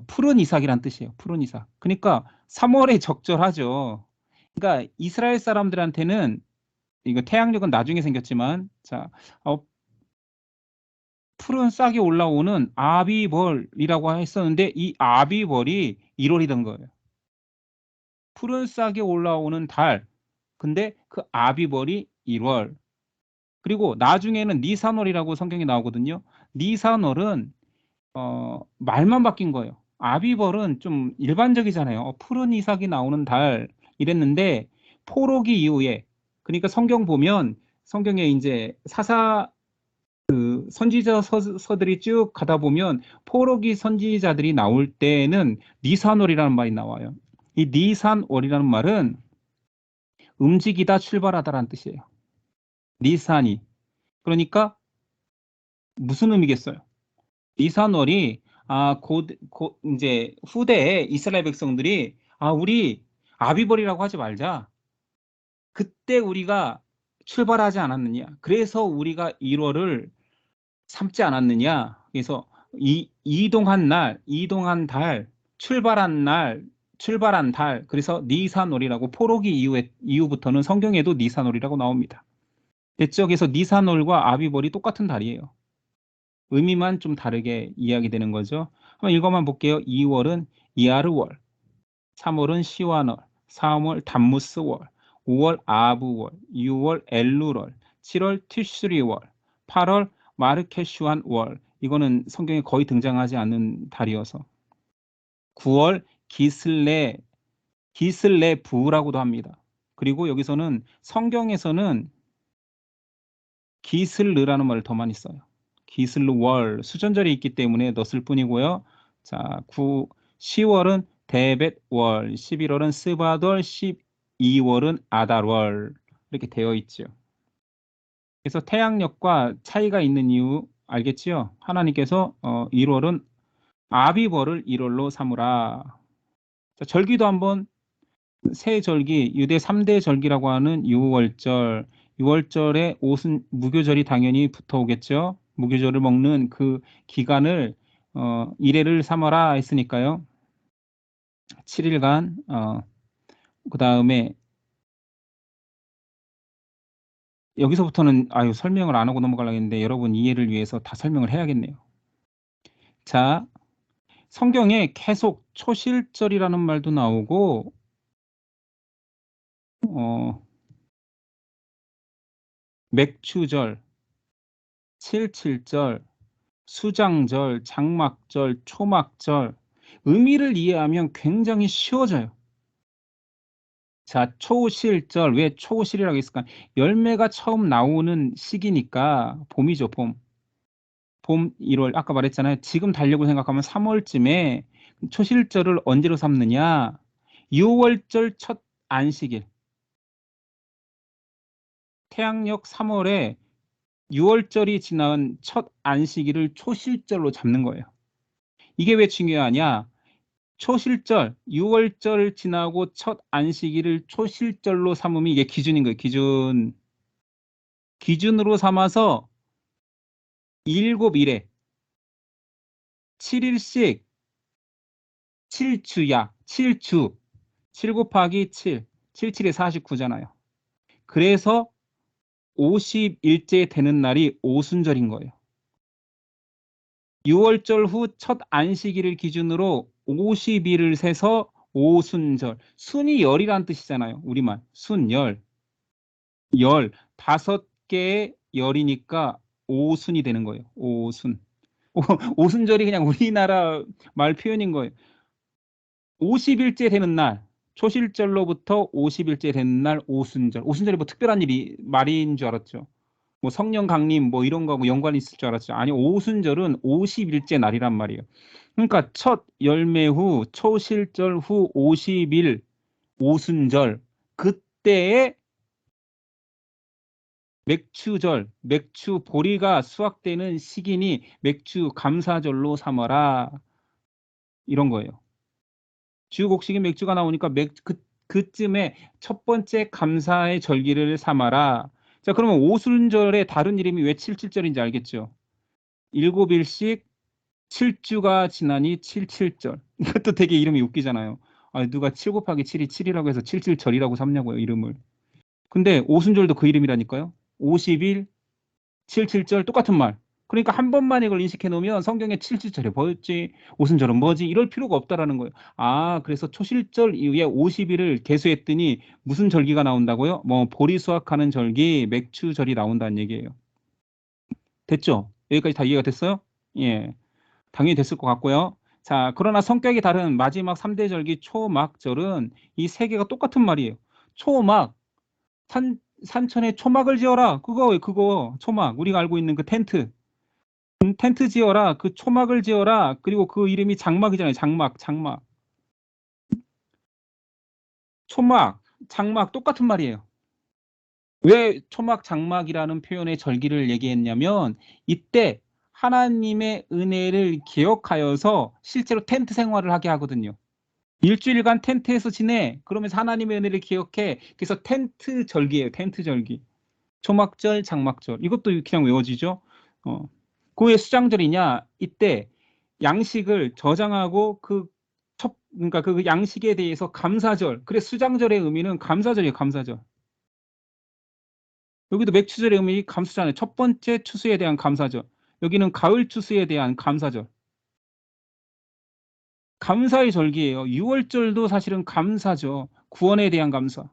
푸른 이삭이란 뜻이에요. 푸른 이삭. 그러니까 3월에 적절하죠. 그러니까 이스라엘 사람들한테는 이거 태양력은 나중에 생겼지만 자, 푸른 싹이 올라오는 아비벌이라고 했었는데 이 아비벌이 1월이던 거예요. 푸른 싹이 올라오는 달. 근데 그 아비벌이 1월. 그리고 나중에는 니산월이라고 성경에 나오거든요. 니산월은 말만 바뀐 거예요. 아비벌은 좀 일반적이잖아요. 푸른 이삭이 나오는 달 이랬는데 포로기 이후에 그러니까 성경 보면 성경에 이제 선지자 서들이 쭉 가다 보면 포로기 선지자들이 나올 때는 니산월이라는 말이 나와요. 이 니산월이라는 말은 움직이다 출발하다라는 뜻이에요. 니산이. 그러니까 무슨 의미겠어요? 니산월이 곧 이제 후대에 이스라엘 백성들이 우리 아비벌이라고 하지 말자. 그때 우리가 출발하지 않았느냐. 그래서 우리가 1월을 삼지 않았느냐. 그래서 이동한 날, 이동한 달, 출발한 날, 출발한 달. 그래서 니산월이라고 포로기 이후부터는 성경에도 니산월이라고 나옵니다. 됐죠? 그래서 니산월과 아비벌이 똑같은 달이에요. 의미만 좀 다르게 이야기되는 거죠. 한번 읽어만 볼게요. 2월은 이아르월, 3월은 시완월, 4월 담무스월, 5월 아부월, 6월 엘루월, 7월 티슈리월, 8월 마르케슈안월. 이거는 성경에 거의 등장하지 않는 달이어서 9월 기슬레부라고도 합니다. 그리고 여기서는 성경에서는 기슬르라는 말을 더 많이 써요. 기슬르월 수전절이 있기 때문에 넣었을 뿐이고요. 자, 10월은 데벳월, 11월은 스바돌, 12월은 아달월 이렇게 되어 있죠. 그래서 태양력과 차이가 있는 이유 알겠지요? 하나님께서 1월은 아비벌을 1월로 삼으라. 자, 절기도 한번 새 절기, 유대 3대 절기라고 하는 유월절, 6월절에 무교절이 당연히 붙어오겠죠. 무교절을 먹는 그 기간을 이래를 삼아라 했으니까요. 7일간 그 다음에 여기서부터는 설명을 안 하고 넘어가려고 했는데 여러분 이해를 위해서 다 설명을 해야겠네요. 자, 성경에 계속 초실절이라는 말도 나오고 맥추절, 칠칠절, 수장절, 장막절, 초막절 의미를 이해하면 굉장히 쉬워져요. 자, 초실절. 왜 초실이라고 했을까? 열매가 처음 나오는 시기니까 봄이죠, 봄. 봄 1월 아까 말했잖아요. 지금 달력을 생각하면 3월쯤에 초실절을 언제로 삼느냐? 6월절 첫 안식일. 태양력 3월에 6월절이 지난 첫 안식일을 초실절로 잡는 거예요. 이게 왜 중요하냐? 초실절, 6월절 지나고 첫 안식일을 초실절로 삼으면 이게 기준인 거예요. 기준으로 삼아서 7일에 7일씩 7주야. 7주. 7 곱하기 7. 77에 49잖아요. 그래서 50일째 되는 날이 오순절인 거예요. 6월절 후 첫 안식일을 기준으로 50일을 세서 오순절. 순이 열이란 뜻이잖아요. 우리말. 순열. 5개의 열이니까 오순이 되는 거예요. 오순. 오순절이 그냥 우리나라 말 표현인 거예요. 50일째 되는 날, 초실절로부터 50일째 되는 날 오순절. 오순절이 뭐 특별한 말인 줄 알았죠. 뭐 성령 강림 뭐 이런 거하고 연관이 있을 줄 알았죠. 아니, 오순절은 50일째 날이란 말이에요. 그러니까 첫 열매 후 초실절 후 50일 오순절 그때에 맥추절, 맥추 보리가 수확되는 시기니 맥추 감사절로 삼아라 이런 거예요. 주곡식에 맥주가 나오니까 그쯤에 첫 번째 감사의 절기를 삼아라. 자, 그러면 오순절의 다른 이름이 왜 77절인지 알겠죠? 7일씩 7주가 지나니 77절. 이것도 되게 이름이 웃기잖아요. 아, 누가 7 곱하기 7이 7이라고 해서 77절이라고 삼냐고요, 이름을. 근데 오순절도 그 이름이라니까요. 50일 77절 똑같은 말. 그러니까 한 번만 이걸 인식해 놓으면 성경에 77절이 뭐였지, 오순절은 뭐지, 이럴 필요가 없다라는 거예요. 아, 그래서 초실절 이후에 50일을 계수했더니 무슨 절기가 나온다고요? 뭐 보리 수확하는 절기, 맥추절이 나온다는 얘기예요. 됐죠? 여기까지 다 이해가 됐어요? 예. 당연히 됐을 것 같고요. 자, 그러나 성격이 다른 마지막 3대 절기 초막절은 이 세 개가 똑같은 말이에요. 초막, 산천에 초막을 지어라. 그거 초막. 우리가 알고 있는 그 텐트. 텐트 지어라. 그 초막을 지어라. 그리고 그 이름이 장막이잖아요. 장막. 초막, 장막 똑같은 말이에요. 왜 초막, 장막이라는 표현의 절기를 얘기했냐면 이때 하나님의 은혜를 기억하여서 실제로 텐트 생활을 하게 하거든요. 일주일간 텐트에서 지내. 그러면서 하나님의 은혜를 기억해. 그래서 텐트 절기예요. 텐트 절기. 초막절, 장막절. 이것도 그냥 외워지죠. 그 왜 수장절이냐? 이때 양식을 저장하고 그러니까 그 양식에 대해서 감사절. 그래, 수장절의 의미는 감사절이에요. 감사절. 여기도 맥추절의 의미 감수잖아요. 첫 번째 추수에 대한 감사절. 여기는 가을 추수에 대한 감사절. 감사의 절기예요. 6월절도 사실은 감사죠. 구원에 대한 감사.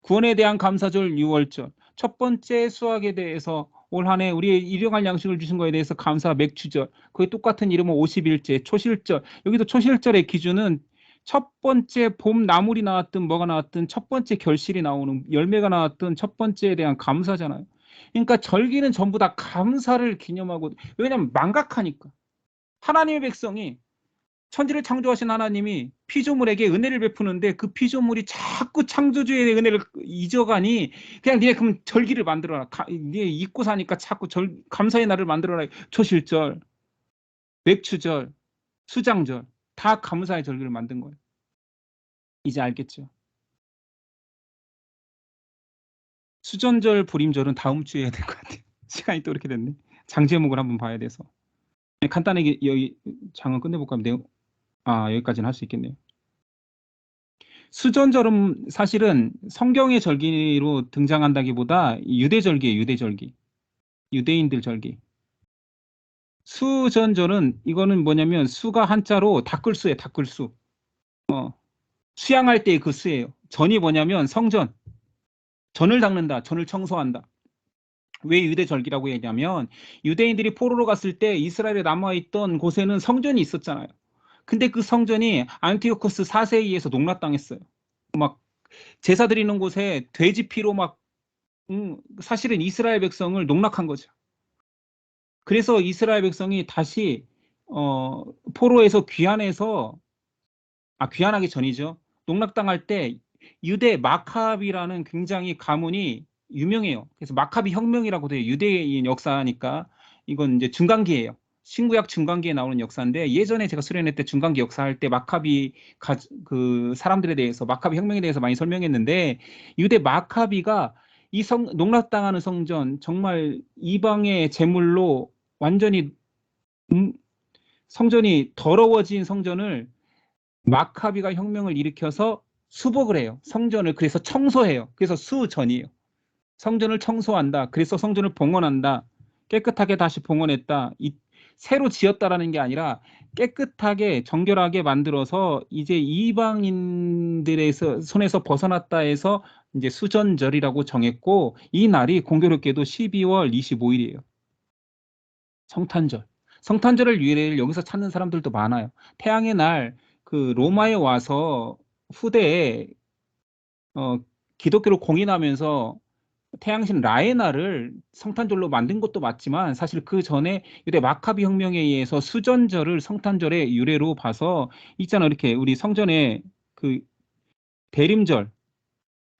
구원에 대한 감사절 6월절. 첫 번째 수확에 대해서 올 한 해 우리의 일용할 양식을 주신 거에 대해서 감사 맥추절. 그게 똑같은 이름은 50일째 초실절. 여기도 초실절의 기준은 첫 번째 봄 나물이 나왔든 뭐가 나왔든 첫 번째 결실이 나오는 열매가 나왔든 첫 번째에 대한 감사잖아요. 그러니까 절기는 전부 다 감사를 기념하고, 왜냐하면 망각하니까. 하나님의 백성이, 천지를 창조하신 하나님이 피조물에게 은혜를 베푸는데 그 피조물이 자꾸 창조주의 은혜를 잊어가니 그냥 니네 그럼 절기를 만들어라. 니네 잊고 사니까 자꾸 감사의 날을 만들어라. 초실절, 맥추절, 수장절 다 감사의 절기를 만든 거예요. 이제 알겠죠? 수전절, 불임절은 다음 주에 해야 될 것 같아요. 시간이 또 이렇게 됐네. 장제목을 한번 봐야 돼서. 간단하게 여기 장은 끝내볼까 하면 여기까지는 할 수 있겠네요. 수전절은 사실은 성경의 절기로 등장한다기보다 유대절기예요. 유대절기. 유대인들 절기. 수전절은 이거는 뭐냐면 수가 한자로 닦을수예요. 닦을수. 수양할 때 그 수예요. 전이 뭐냐면 성전. 전을 닦는다. 전을 청소한다. 왜 유대절기라고 했냐면 유대인들이 포로로 갔을 때 이스라엘에 남아있던 곳에는 성전이 있었잖아요. 근데 그 성전이 안티오코스 4세에 의해서 농락당했어요. 막 제사 드리는 곳에 돼지 피로 막 사실은 이스라엘 백성을 농락한 거죠. 그래서 이스라엘 백성이 다시 포로에서 귀환하기 전이죠. 농락당할 때 유대 마카비라는 굉장히 가문이 유명해요. 그래서 마카비 혁명이라고 돼요. 유대인 역사니까 이건 이제 중간기예요. 신구약 중간기에 나오는 역사인데 예전에 제가 수련회 때 중간기 역사할 때 마카비 그 사람들에 대해서 마카비 혁명에 대해서 많이 설명했는데 유대 마카비가 이 농락당하는 성전 정말 이방의 제물로 완전히 성전이 더러워진 성전을 마카비가 혁명을 일으켜서 수복을 해요. 성전을 그래서 청소해요. 그래서 수전이에요. 성전을 청소한다. 그래서 성전을 봉헌한다. 깨끗하게 다시 봉헌했다. 새로 지었다라는 게 아니라 깨끗하게 정결하게 만들어서 이제 이방인들의 손에서 벗어났다 해서 이제 수전절이라고 정했고 이 날이 공교롭게도 12월 25일이에요. 성탄절. 성탄절을 유래를 여기서 찾는 사람들도 많아요. 태양의 날 그 로마에 와서 후대에 기독교를 공인하면서 태양신 라에나를 성탄절로 만든 것도 맞지만 사실 그 전에 유대 마카비 혁명에 의해서 수전절을 성탄절의 유래로 봐서 있잖아. 이렇게 우리 성전에 그 대림절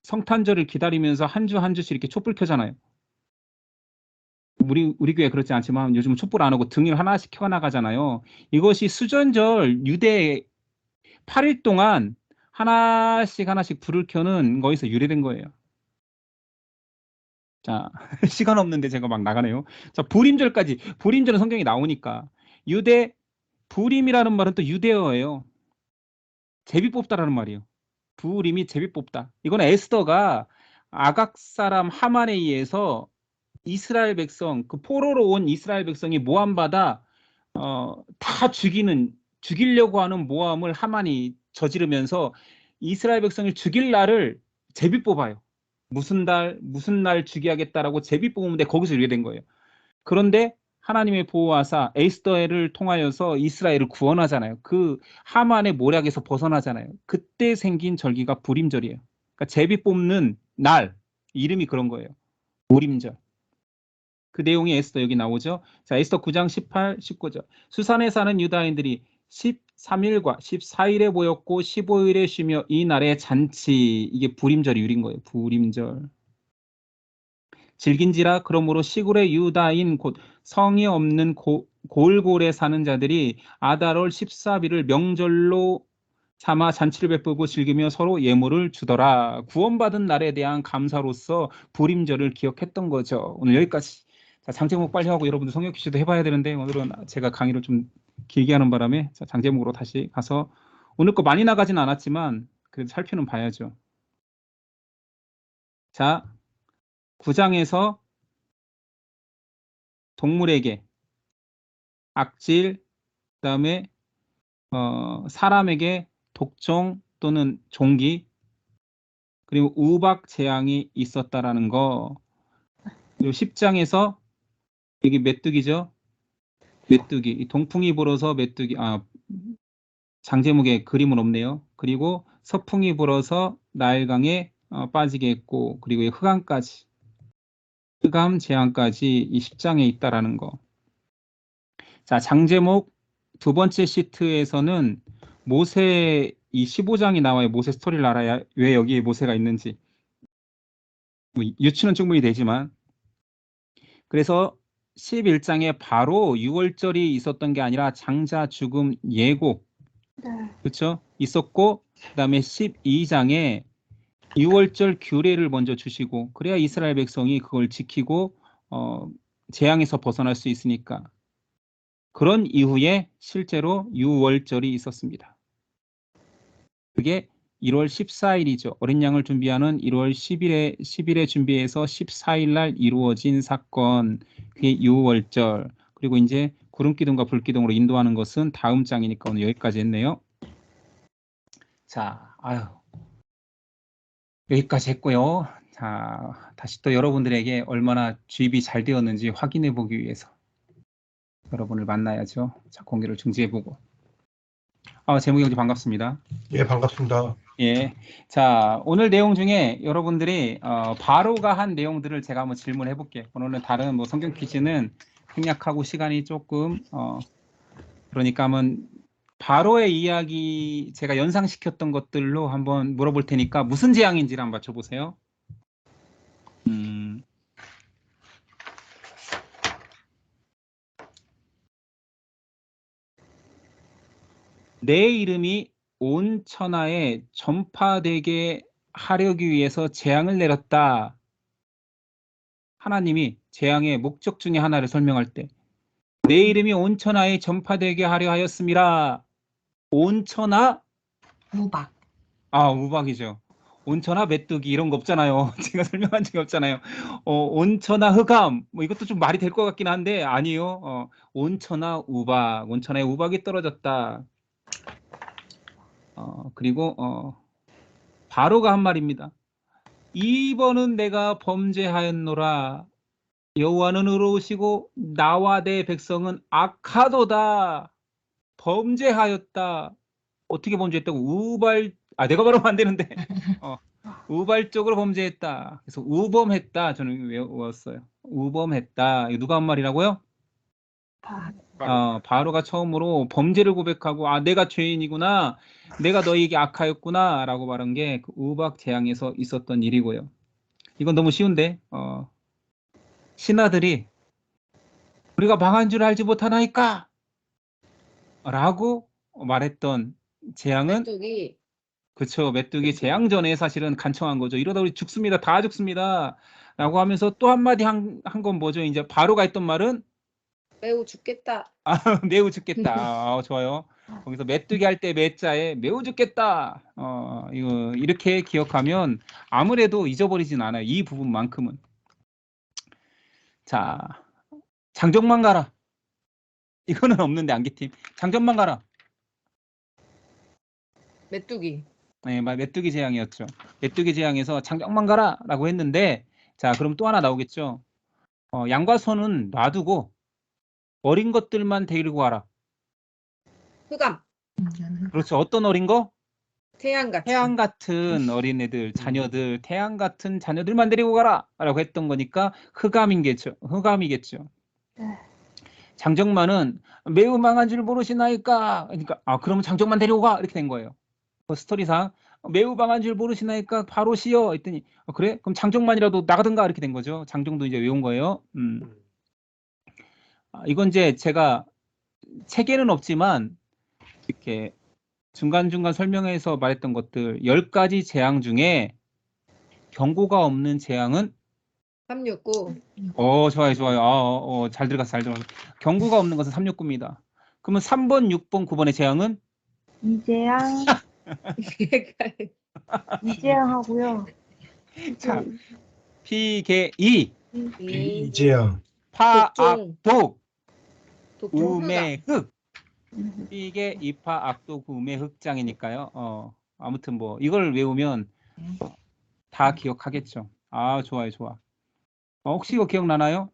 성탄절을 기다리면서 한 주 한 주씩 이렇게 촛불 켜잖아요. 우리 교회 그렇지 않지만 요즘은 촛불 안 하고 등을 하나씩 켜나가잖아요. 이것이 수전절 유대 8일 동안 하나씩 하나씩 불을 켜는 거기서 유래된 거예요. 자, 시간 없는데 제가 막 나가네요. 자, 불임절까지. 불임절은 성경에 나오니까. 유대, 불임이라는 말은 또 유대어예요. 제비 뽑다라는 말이에요. 불임이 제비 뽑다. 이거는 에스더가 아각 사람 하만에 의해서 이스라엘 백성, 그 포로로 온 이스라엘 백성이 모함받아 다 죽이려고 하는 모함을 하만이 저지르면서 이스라엘 백성을 죽일 날을 제비 뽑아요. 무슨 날 죽여야겠다라고 제비 뽑으면 거기서 유래된 거예요. 그런데 하나님의 보호하사 에스더를 통하여서 이스라엘을 구원하잖아요. 그 하만의 모략에서 벗어나잖아요. 그때 생긴 절기가 불임절이에요. 그러니까 제비 뽑는 날, 이름이 그런 거예요. 불임절. 그 내용이 에스더 여기 나오죠. 자, 에스더 9장 18, 19절. 수산에 사는 유다인들이 13일과 14일에 모였고 15일에 쉬며 이 날에 잔치, 이게 불임절이 유린 거예요. 불임절. 즐긴지라 그러므로 시골의 유다인 곧 성이 없는 골골에 사는 자들이 아달월 14일을 명절로 삼아 잔치를 베푸고 즐기며 서로 예물을 주더라. 구원받은 날에 대한 감사로서 불임절을 기억했던 거죠. 오늘 여기까지. 자, 장제목 빨리 하고 여러분들 성경 퀴즈도 해봐야 되는데 오늘은 제가 강의를 좀 길게 하는 바람에 자, 장제목으로 다시 가서 오늘 거 많이 나가진 않았지만 그래도 살펴는 봐야죠. 자, 9장에서 동물에게 악질, 그다음에 사람에게 독종 또는 종기, 그리고 우박 재앙이 있었다라는 거. 그리고 10장에서 이게 메뚜기죠. 메뚜기. 동풍이 불어서 메뚜기. 장제목에 그림은 없네요. 그리고 서풍이 불어서 나일강에 빠지게 했고, 그리고 흑암까지, 흑암 재앙까지 이 10장에 있다라는 거. 자, 장제목 두 번째 시트에서는 모세 이 15장이 나와요. 모세 스토리를 알아야 왜 여기에 모세가 있는지. 뭐 유추는 충분히 되지만. 그래서 11장에 바로 6월절이 있었던 게 아니라 장자 죽음 예고. 그렇죠? 있었고 그다음에 12장에 6월절 규례를 먼저 주시고 그래야 이스라엘 백성이 그걸 지키고 재앙에서 벗어날 수 있으니까. 그런 이후에 실제로 6월절이 있었습니다. 그게 1월 14일이죠. 어린 양을 준비하는 1월 10일에 준비해서 14일 날 이루어진 사건. 그게 6월절. 그리고 이제 구름기둥과 불기둥으로 인도하는 것은 다음 장이니까 오늘 여기까지 했네요. 자, 여기까지 했고요. 자, 다시 또 여러분들에게 얼마나 주입이 잘 되었는지 확인해 보기 위해서 여러분을 만나야죠. 자, 공개를 중지해보고. 제목이 형제 반갑습니다. 예, 반갑습니다. 예. 자, 오늘 내용 중에 여러분들이 바로가 한 내용들을 제가 한번 질문해 볼게요. 오늘은 다른 뭐 성경 퀴즈는 생략하고 시간이 조금 그러니까 한번 바로의 이야기 제가 연상시켰던 것들로 한번 물어볼 테니까 무슨 재앙인지를 한번 맞춰보세요. 내 이름이 온 천하에 전파되게 하려기 위해서 재앙을 내렸다. 하나님이 재앙의 목적 중에 하나를 설명할 때 내 이름이 온 천하에 전파되게 하려 하였습니다. 온 천하? 우박. 우박이죠. 온 천하 메뚜기 이런 거 없잖아요. 제가 설명한 적이 없잖아요. 온 천하 흑암 뭐 이것도 좀 말이 될 것 같긴 한데 아니요. 온 천하 우박, 온 천하에 우박이 떨어졌다. 그리고 바로가 한 말입니다. 이번은 내가 범죄하였노라. 여호와는 의로우시고 나와 내 백성은 악하도다. 범죄하였다. 어떻게 범죄했다고? 내가 말하면 안 되는데. 우발적으로 범죄했다. 그래서 우범했다. 저는 외웠어요. 우범했다. 이거 누가 한 말이라고요? 바로가 처음으로 범죄를 고백하고 내가 죄인이구나. 내가 너희에게 악하였구나. 라고 말한 게 그 우박 재앙에서 있었던 일이고요. 이건 너무 쉬운데 신하들이 우리가 망한 줄 알지 못하나이까? 라고 말했던 재앙은 메뚜기. 그쵸. 메뚜기 재앙 전에 사실은 간청한 거죠. 이러다 우리 죽습니다. 다 죽습니다. 라고 하면서 또 한마디 한 건 뭐죠? 이제 바로가 했던 말은 매우 죽겠다. 매우 죽겠다. 좋아요. 거기서 메뚜기 할 때 매자에 매우 죽겠다. 이거 이렇게 기억하면 아무래도 잊어버리진 않아요. 이 부분만큼은. 자, 장정만 가라. 이거는 없는데 안기팀. 장정만 가라. 메뚜기. 네, 메뚜기 재앙이었죠. 메뚜기 재앙에서 장정만 가라라고 했는데, 자, 그럼 또 하나 나오겠죠. 양과 소는 놔두고 어린 것들만 데리고 가라. 흑암. 그렇죠. 어떤 어린 거? 태양같이. 태양 같은 어린애들, 자녀들, 태양 같은 자녀들만 데리고 가라라고 했던 거니까 흑암이겠죠. 흑암이겠죠. 장정만은 매우 망한 줄 모르시나이까. 그러니까 그러면 장정만 데리고 가 이렇게 된 거예요. 그 스토리상 매우 망한 줄 모르시나이까 바로 시어 했더니 그래? 그럼 장정만이라도 나가든가 이렇게 된 거죠. 장정도 이제 외운 거예요. 이건 이제 제가 책에는 없지만 이렇게 중간중간 설명해서 말했던 것들 10가지 재앙 중에 경고가 없는 재앙은 369. 좋아요, 좋아요. 잘 들어갔어, 잘 들어갔어. 경고가 없는 것은 369입니다. 그러면 3번, 6번, 9번의 재앙은 이재양, 이재양하고요. 자, 피계이, 이재양, 파악독, 독종. 우매흑. 이게 이파, 악독, 우매흑장이니까요. 아무튼 뭐 이걸 외우면 다 기억하겠죠. 좋아요, 좋아. 혹시 이거 기억나나요?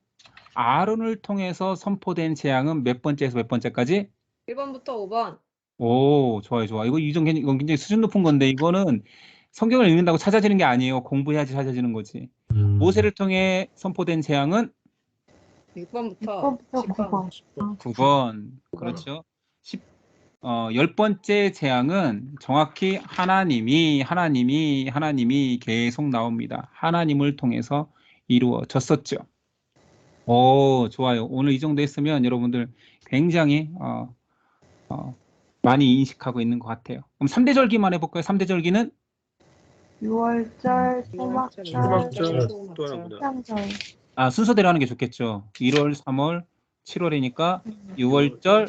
아론을 통해서 선포된 재앙은 몇 번째에서 몇 번째까지? 1번부터 5번. 오, 좋아요, 좋아. 이건 굉장히 수준 높은 건데 이거는 성경을 읽는다고 찾아지는 게 아니에요. 공부해야지 찾아지는 거지. 모세를 통해 선포된 재앙은 6번부터 6번부터 10번. 9번. 그렇죠. 10번째 재앙은 정확히 하나님이 계속 나옵니다. 하나님을 통해서 이루어졌었죠. 좋아요. 오늘 이 정도 했으면 여러분들 굉장히 많이 인식하고 있는 것 같아요. 그럼 3대 절기만 해볼까요? 3대 절기는 6월절, 소막절, 소막절, 또 하나 보다. 태양절. 순서대로 하는 게 좋겠죠. 1월, 3월, 7월이니까 6월절,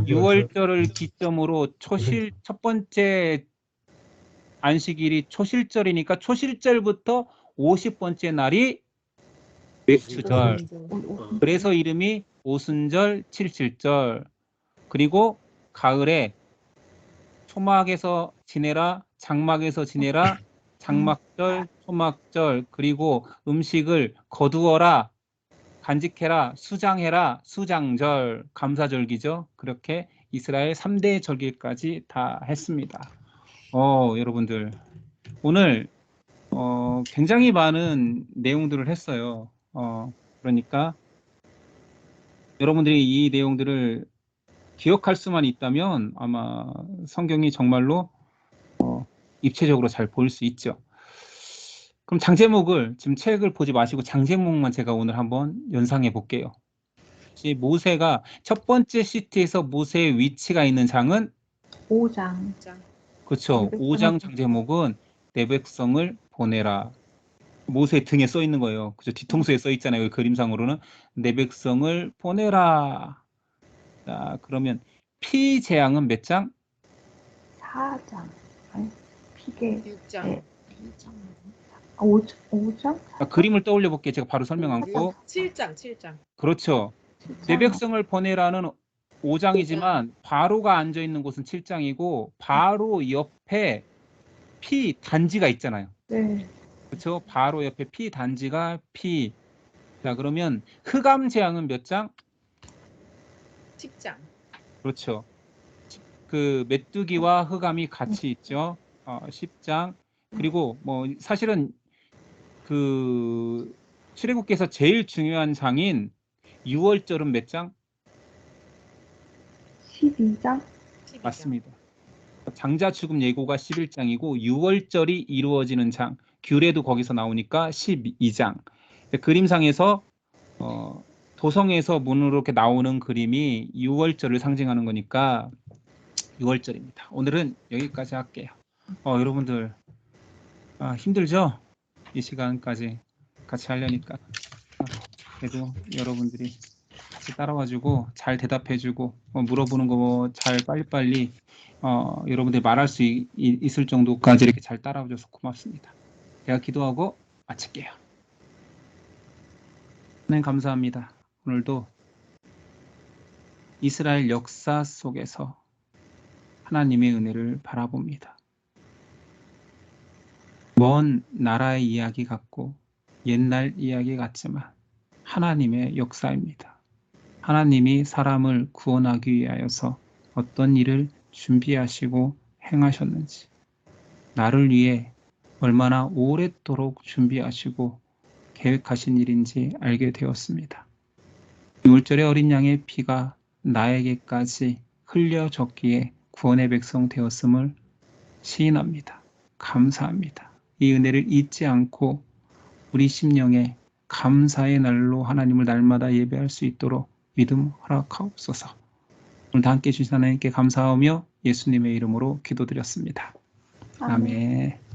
6월절을 기점으로 첫 번째 안식일이 초실절이니까 초실절부터 50번째 날이 외추절. 그래서 이름이 오순절, 칠칠절. 그리고 가을에 초막에서 지내라, 장막에서 지내라, 장막절, 초막절. 그리고 음식을 거두어라, 간직해라, 수장해라, 수장절, 감사절기죠. 그렇게 이스라엘 3대 절기까지 다 했습니다. 여러분들 오늘 굉장히 많은 내용들을 했어요. 그러니까 여러분들이 이 내용들을 기억할 수만 있다면 아마 성경이 정말로 입체적으로 잘 보일 수 있죠. 그럼 장제목을 지금 책을 보지 마시고 장제목만 제가 오늘 한번 연상해 볼게요. 모세가 첫 번째 시트에서 모세의 위치가 있는 장은 5장. 그렇죠. 5장 장제목은 내 백성을 보내라. 모세 등에 써 있는 거예요. 그죠? 뒤통수에 써 있잖아요. 그림상으로는 내 백성을 보내라. 자, 그러면 피재앙은 몇 장? 4장. 아니, 피게. 6장. 5장? 그림을 떠올려 볼게요. 제가 바로 설명 않고. 7장. 그렇죠. 내 백성을 보내라는 5장이지만 바로가 앉아 있는 곳은 7장이고 바로 옆에 피 단지가 있잖아요. 네. 그렇죠. 바로 옆에 피 단지가 피. 자, 그러면 흑암 재앙은 몇 장? 10장. 그렇죠. 그 메뚜기와 흑암이 같이 있죠. 10장. 그리고 뭐 사실은 그 출애굽기에서 제일 중요한 장인 6월절은 몇 장? 12장? 맞습니다. 장자 죽음 예고가 11장이고 6월절이 이루어지는 장 규례도 거기서 나오니까 12장. 그림상에서 도성에서 문으로 이렇게 나오는 그림이 6월절을 상징하는 거니까 6월절입니다. 오늘은 여기까지 할게요. 여러분들 힘들죠? 이 시간까지 같이 하려니까. 그래도 여러분들이 같이 따라와주고 잘 대답해주고 물어보는 거 잘 빨리빨리 여러분들이 말할 수 있을 정도까지 이렇게 잘 따라와줘서 고맙습니다. 제가 기도하고 마칠게요. 하나님 감사합니다. 오늘도 이스라엘 역사 속에서 하나님의 은혜를 바라봅니다. 먼 나라의 이야기 같고 옛날 이야기 같지만 하나님의 역사입니다. 하나님이 사람을 구원하기 위하여서 어떤 일을 준비하시고 행하셨는지, 나를 위해 얼마나 오랫도록 준비하시고 계획하신 일인지 알게 되었습니다. 6월절의 어린 양의 피가 나에게까지 흘려졌기에 구원의 백성 되었음을 시인합니다. 감사합니다. 이 은혜를 잊지 않고 우리 심령에 감사의 날로 하나님을 날마다 예배할 수 있도록 믿음 허락하옵소서. 오늘도 함께 해주신 하나님께 감사하며 예수님의 이름으로 기도드렸습니다. 아멘.